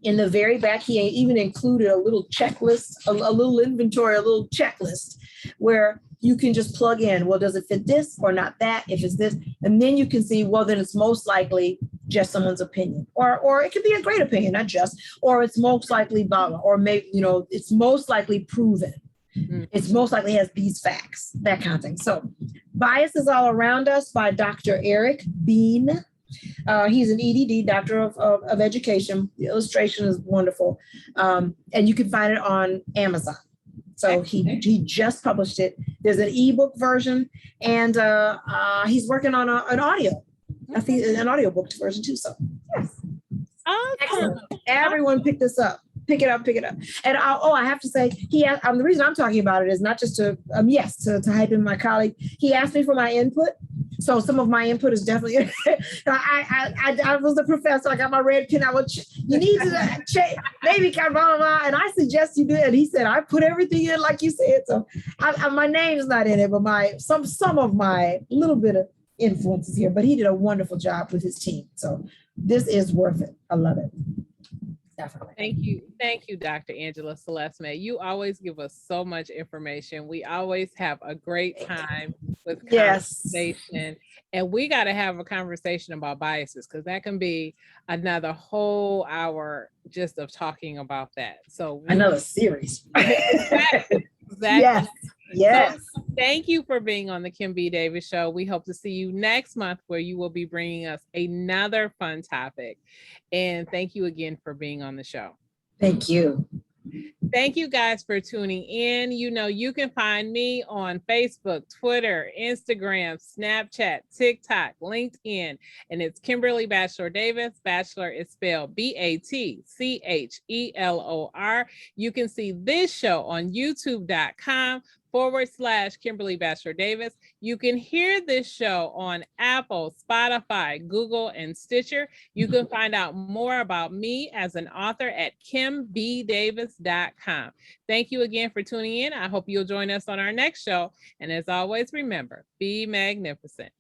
C: in the very back, he even included a little checklist, a little inventory, a little checklist where you can just plug in, well, does it fit this or not that? If it's this, and then you can see, well, then it's most likely just someone's opinion, or it could be a great opinion, not just, or it's most likely blah, blah, or maybe, it's most likely proven. Mm-hmm. It's most likely has these facts, that kind of thing. So Bias is All Around Us by Dr. Eric Bean. He's an EDD, Doctor of Education. The illustration is wonderful. And you can find it on Amazon. So he just published it. There's an ebook version, and he's working on an audio. I think an audiobook version too. So yes. Excellent. Everyone pick this up. Pick it up. And I have to say, the reason I'm talking about it is not just to hype in my colleague. He asked me for my input. So some of my input is definitely, I was the professor, I got my red pen, you need to check, maybe blah, blah, blah, and I suggest you do it. And he said, I put everything in like you said. So my name's not in it, but some of my little bit of influences here, but he did a wonderful job with his team. So this is worth it. I love it. Definitely.
B: Thank you, Dr. Angela Celeste May. You always give us so much information. We always have a great time with conversation. And we got to have a conversation about biases, because that can be another whole hour just of talking about that. So
C: another series.
B: Exactly.
C: Yes.
B: So, thank you for being on the Kim B. Davis Show. We hope to see you next month, where you will be bringing us another fun topic. And thank you again for being on the show.
C: Thank you.
B: Thank you guys for tuning in. You can find me on Facebook, Twitter, Instagram, Snapchat, TikTok, LinkedIn, and it's Kimberly Batchelor Davis. Bachelor is spelled BATCHELOR. You can see this show on youtube.com/Kimberly Batchelor Davis. You can hear this show on Apple, Spotify, Google, and Stitcher. You can find out more about me as an author at kimbdavis.com. Thank you again for tuning in. I hope you'll join us on our next show. And as always, remember, be magnificent.